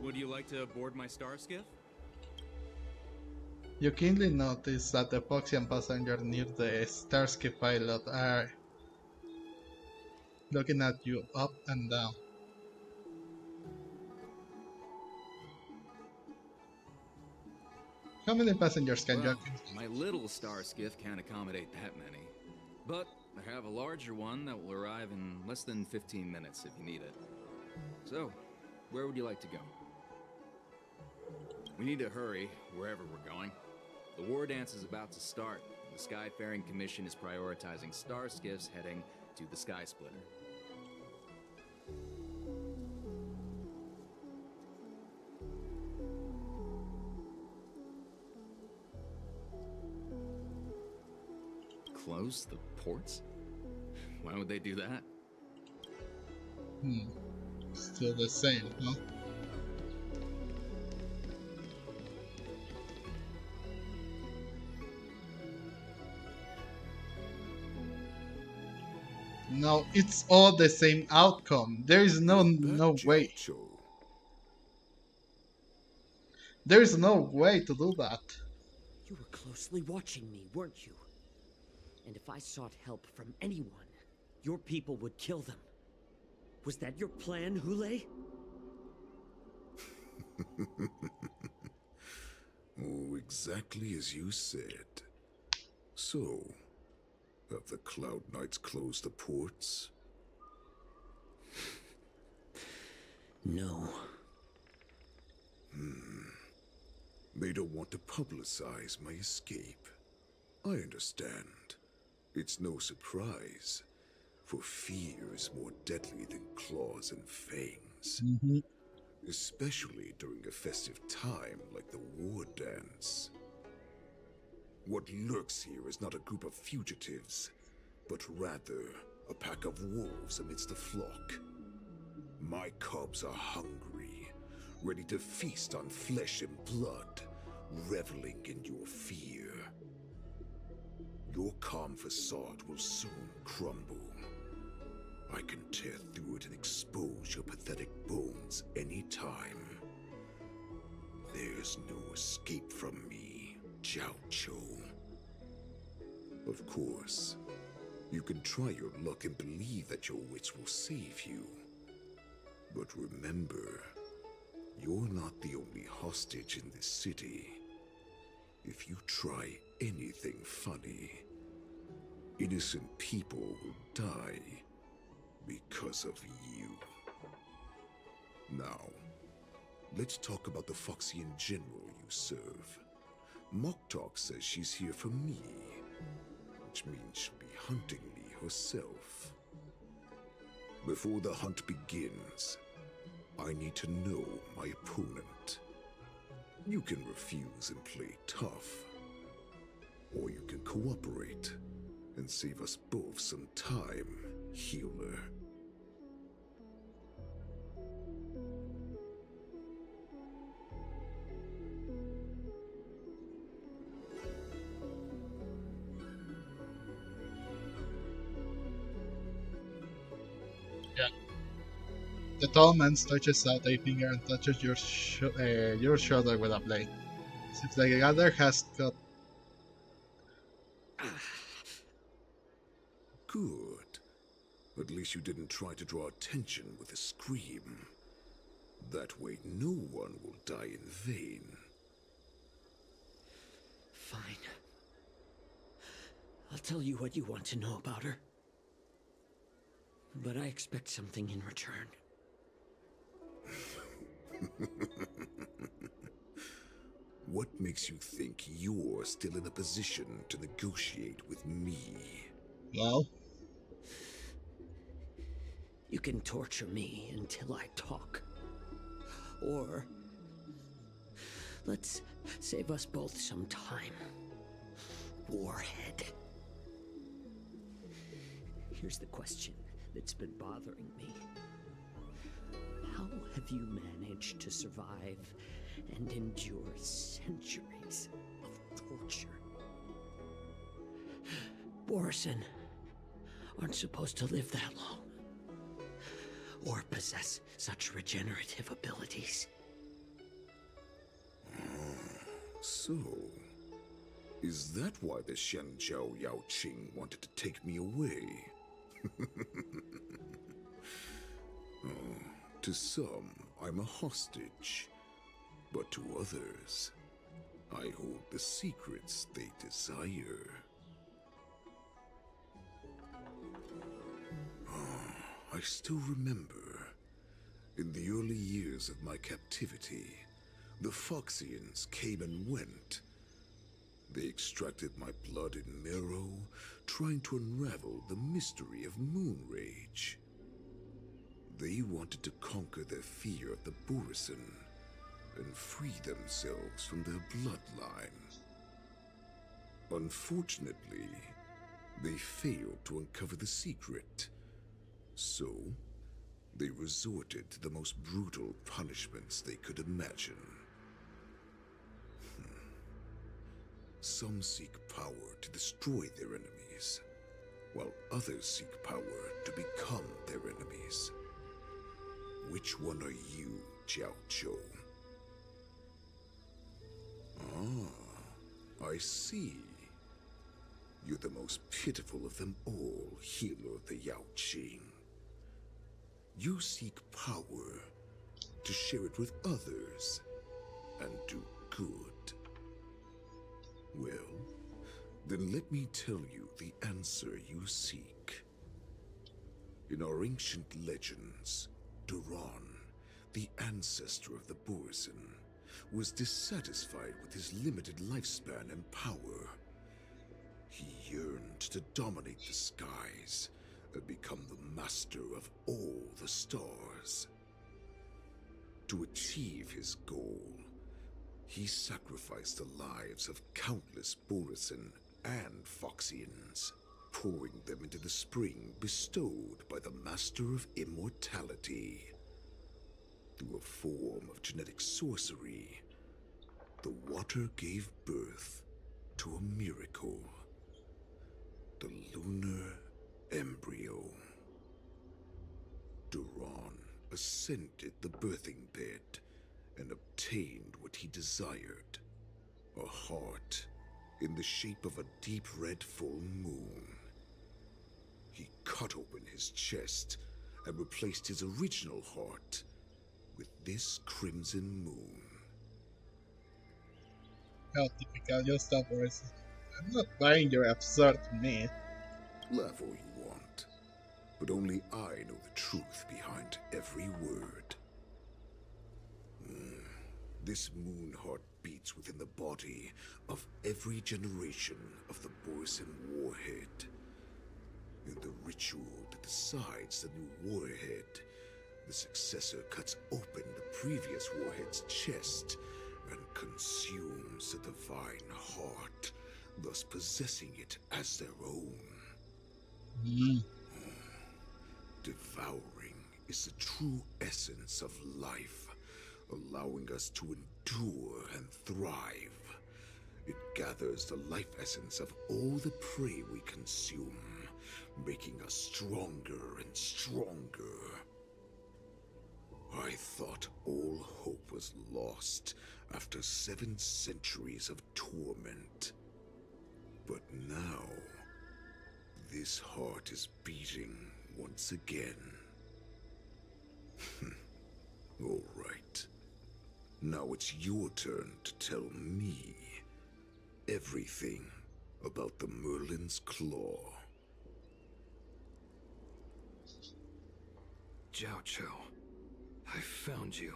Would you like to board my star skiff? You keenly notice that the Foxian passengers near the Starship pilot are looking at you up and down. How many passengers can you accommodate? My little star skiff can't accommodate that many. But I have a larger one that will arrive in less than 15 minutes if you need it. So, where would you like to go? We need to hurry wherever we're going. The war dance is about to start. The Skyfaring Commission is prioritizing star skiffs heading to the Sky Splitter. Close the ports? Why would they do that? Still the same, huh? No, it's all the same outcome. There is no way. There is no way to do that. You were closely watching me, weren't you? And if I sought help from anyone, your people would kill them. Was that your plan, Hoolay? Oh, exactly as you said. So, have the Cloud Knights closed the ports? No. They don't want to publicize my escape. I understand. It's no surprise, for fear is more deadly than claws and fangs. Especially during a festive time like the war dance. What lurks here is not a group of fugitives, but rather a pack of wolves amidst a flock. My cubs are hungry, ready to feast on flesh and blood, reveling in your fear. Your calm facade will soon crumble. I can tear through it and expose your pathetic bones anytime. There's no escape from me, Jiaoqiu. Of course, you can try your luck and believe that your wits will save you. But remember, you're not the only hostage in this city. If you try anything funny, innocent people will die because of you. Now, let's talk about the Foxian general you serve. Moktok says she's here for me, which means she'll be hunting me herself. Before the hunt begins, I need to know my opponent. You can refuse and play tough, or you can cooperate and save us both some time, healer. Yeah. The tall man stretches out a finger and touches your shoulder with a blade. Seems like the other has got. Good. At least you didn't try to draw attention with a scream. That way no one will die in vain. Fine. I'll tell you what you want to know about her. But I expect something in return. What makes you think you're still in a position to negotiate with me? Well, you can torture me until I talk. Or let's save us both some time. Warhead. Here's the question that's been bothering me. How have you managed to survive and endure centuries of torture? Borison aren't supposed to live that long, or possess such regenerative abilities. So, is that why the Xianzhou Yaoqing wanted to take me away? To some, I'm a hostage, but to others, I hold the secrets they desire. I still remember, in the early years of my captivity, the Foxians came and went. They extracted my blood and marrow, trying to unravel the mystery of moon rage. They wanted to conquer their fear of the Borison and free themselves from their bloodline. Unfortunately, they failed to uncover the secret. So, they resorted to the most brutal punishments they could imagine. Some seek power to destroy their enemies. while others seek power to become their enemies. Which one are you, Jiaoqiu? Ah, I see. You're the most pitiful of them all, Healer the Yaoqing. You seek power to share it with others and do good. Well, then let me tell you the answer you seek. In our ancient legends, Duran, the ancestor of the Borison, was dissatisfied with his limited lifespan and power. He yearned to dominate the skies and become the master of all the stars. To achieve his goal, he sacrificed the lives of countless Borison and Foxians, pouring them into the spring bestowed by the Master of Immortality. Through a form of genetic sorcery, the water gave birth to a miracle. The lunar embryo. Duran ascended the birthing bed and obtained what he desired, a heart in the shape of a deep red full moon. He cut open his chest and replaced his original heart with this crimson moon. How typical your stuff, Borison. I'm not buying your absurd myth. Laugh all you want, but only I know the truth behind every word. This moon heart beats within the body of every generation of the Borison warhead. In the ritual that decides the new warhead, the successor cuts open the previous warhead's chest and consumes the divine heart, thus possessing it as their own. Devouring is the true essence of life, allowing us to endure and thrive. It gathers the life essence of all the prey we consume, making us stronger and stronger. I thought all hope was lost after 7 centuries of torment. But now, this heart is beating once again. All right. Now it's your turn to tell me everything about the Merlin's Claw. Jiaoqiu, I found you.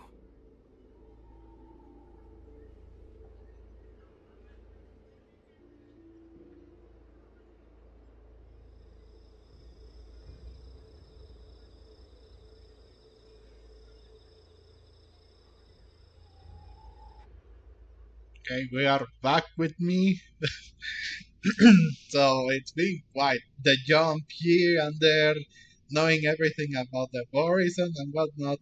Okay, we are back with me. So it's been quite the jump here and there, knowing everything about the Borison and whatnot.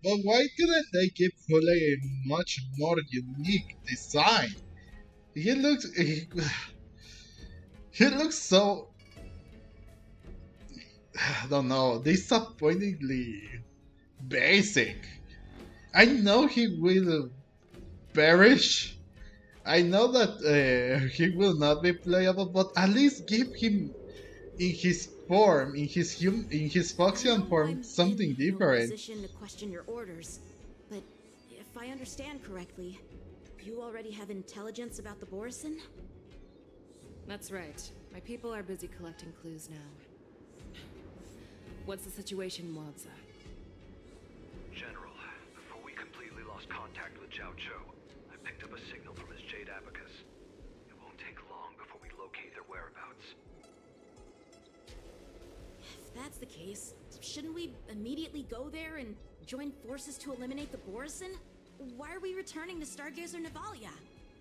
But why couldn't they give Hooley a much more unique design? He looks he looks so, I don't know, disappointingly basic. I know he will perish. I know that he will not be playable, but at least give him in his form, in his Foxian form, something different. Position to question your orders, but if I understand correctly, you already have intelligence about the Borison? That's right. My people are busy collecting clues now. What's the situation, Moza? General, before we completely lost contact with Jiaoqiu, I picked up a signal from his Jade Abacus. It won't take long before we locate their whereabouts. If that's the case, shouldn't we immediately go there and join forces to eliminate the Borison? Why are we returning to Stargazer Navalia?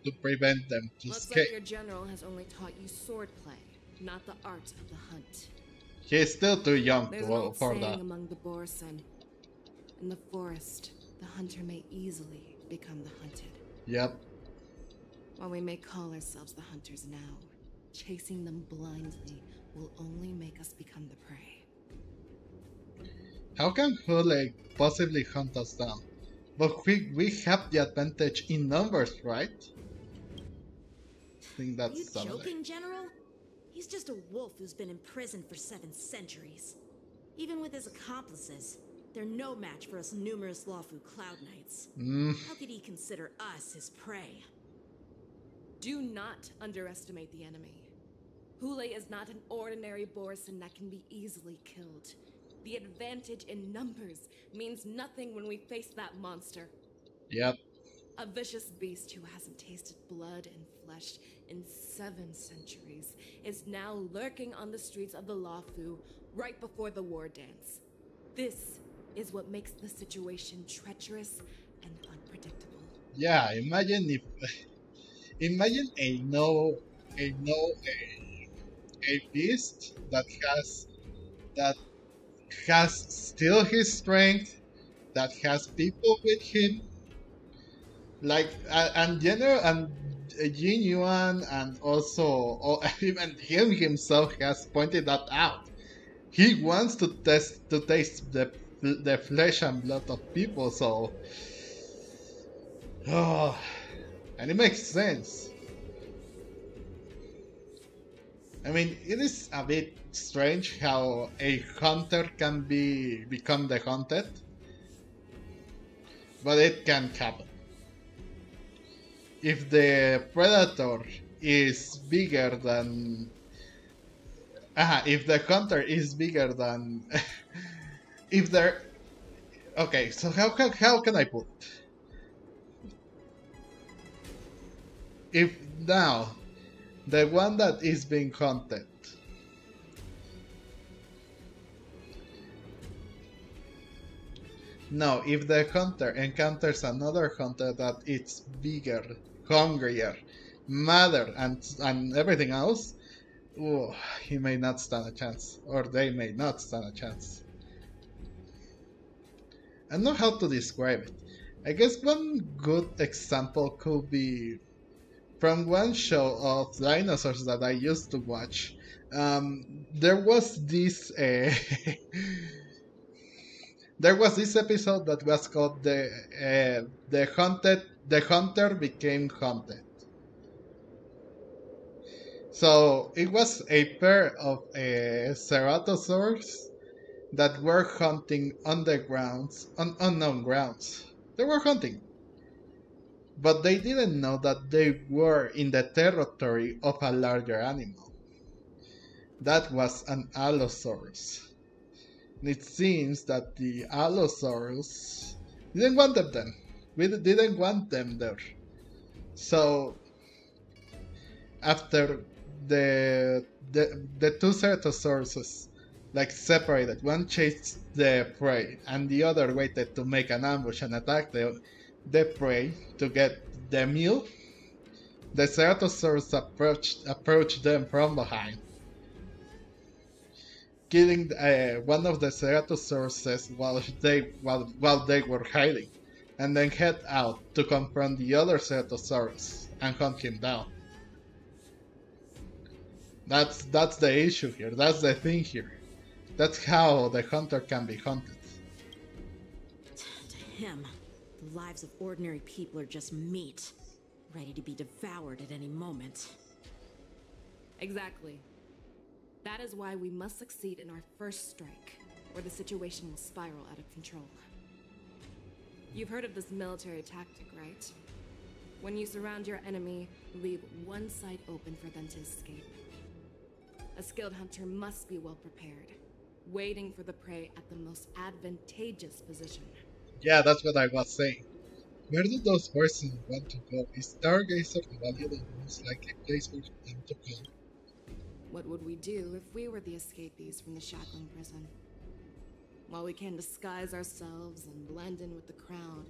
To prevent them to Looks escape. like your general has only taught you swordplay, not the art of the hunt. He's still too young There's an old for saying that. among the Borison. In the forest, the hunter may easily become the hunted. Yep. While we may call ourselves the hunters now, Chasing them blindly will only make us become the prey. How can Hooley possibly hunt us down? But we have the advantage in numbers, right? I think that's Are you Saturday. joking, General? He's just a wolf who's been in prison for 7 centuries. Even with his accomplices, they're no match for us numerous Luofu Cloud Knights. How could he consider us his prey? Do not underestimate the enemy. Hooley is not an ordinary Borison that can be easily killed. The advantage in numbers means nothing when we face that monster. Yep. A vicious beast who hasn't tasted blood and flesh in 7 centuries is now lurking on the streets of the Luofu right before the war dance. This is what makes the situation treacherous and unpredictable. Yeah, imagine a beast that has still his strength, that has people with him, like and General and JingYuan, and also even him himself has pointed that out. He wants to taste the flesh and blood of people, so and it makes sense. I mean, it is a bit strange how a hunter can become the hunted, but it can happen. If the predator is bigger than if the hunter is bigger than if there okay, so how can I put it? If now the one that is being hunted no, if the hunter encounters another hunter that is bigger, hungrier, madder, and everything else, he may not stand a chance, or they may not stand a chance. I don't know how to describe it. I guess one good example could be from one show of dinosaurs that I used to watch. There was this there was this episode that was called the hunter became hunted. So it was a pair of ceratosaurs that were hunting on unknown grounds. They were hunting, but they didn't know that they were in the territory of a larger animal. That was an Allosaurus. And it seems that the Allosaurus didn't want them then. We didn't want them there. So after the two Ceratosauruses like separated, one chased the prey and the other waited to make an ambush and attack the prey to get the meal. The Ceratosaurus approached them from behind, killing one of the Ceratosauruses while they were hiding, and then head out to confront the other Ceratosaurus and hunt him down. That's the issue here. That's the thing here. That's how the hunter can be hunted. To him, the lives of ordinary people are just meat, ready to be devoured at any moment. Exactly. That is why we must succeed in our first strike, or the situation will spiral out of control. You've heard of this military tactic, right? When you surround your enemy, leave one side open for them to escape. A skilled hunter must be well prepared, waiting for the prey at the most advantageous position. Yeah, that's what I was saying. Where do those persons want to go? Is Stargazer Valley the most likely place for them to go? What would we do if we were the escapees from the shackling prison? While we can disguise ourselves and blend in with the crowd,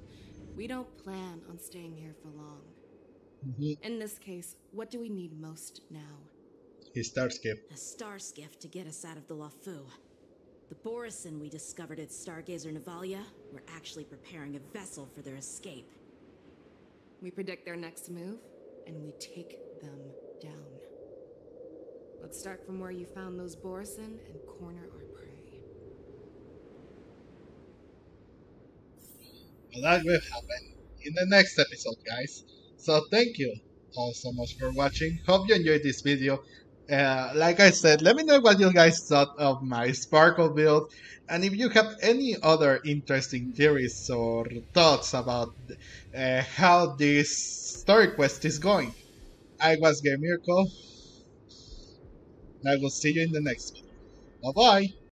we don't plan on staying here for long. In this case, what do we need most now? A starskiff. A starskiff to get us out of the Luofu. The Borison we discovered at Stargazer Navalia were actually preparing a vessel for their escape. We predict their next move, and we take them down. Let's start from where you found those Borison and corner our prey. Well, that will happen in the next episode, guys. So thank you all so much for watching. Hope you enjoyed this video. Like I said, let me know what you guys thought of my Sparkle build, and if you have any other interesting theories or thoughts about how this story quest is going. I was Gamirko. I will see you in the next video. Bye bye!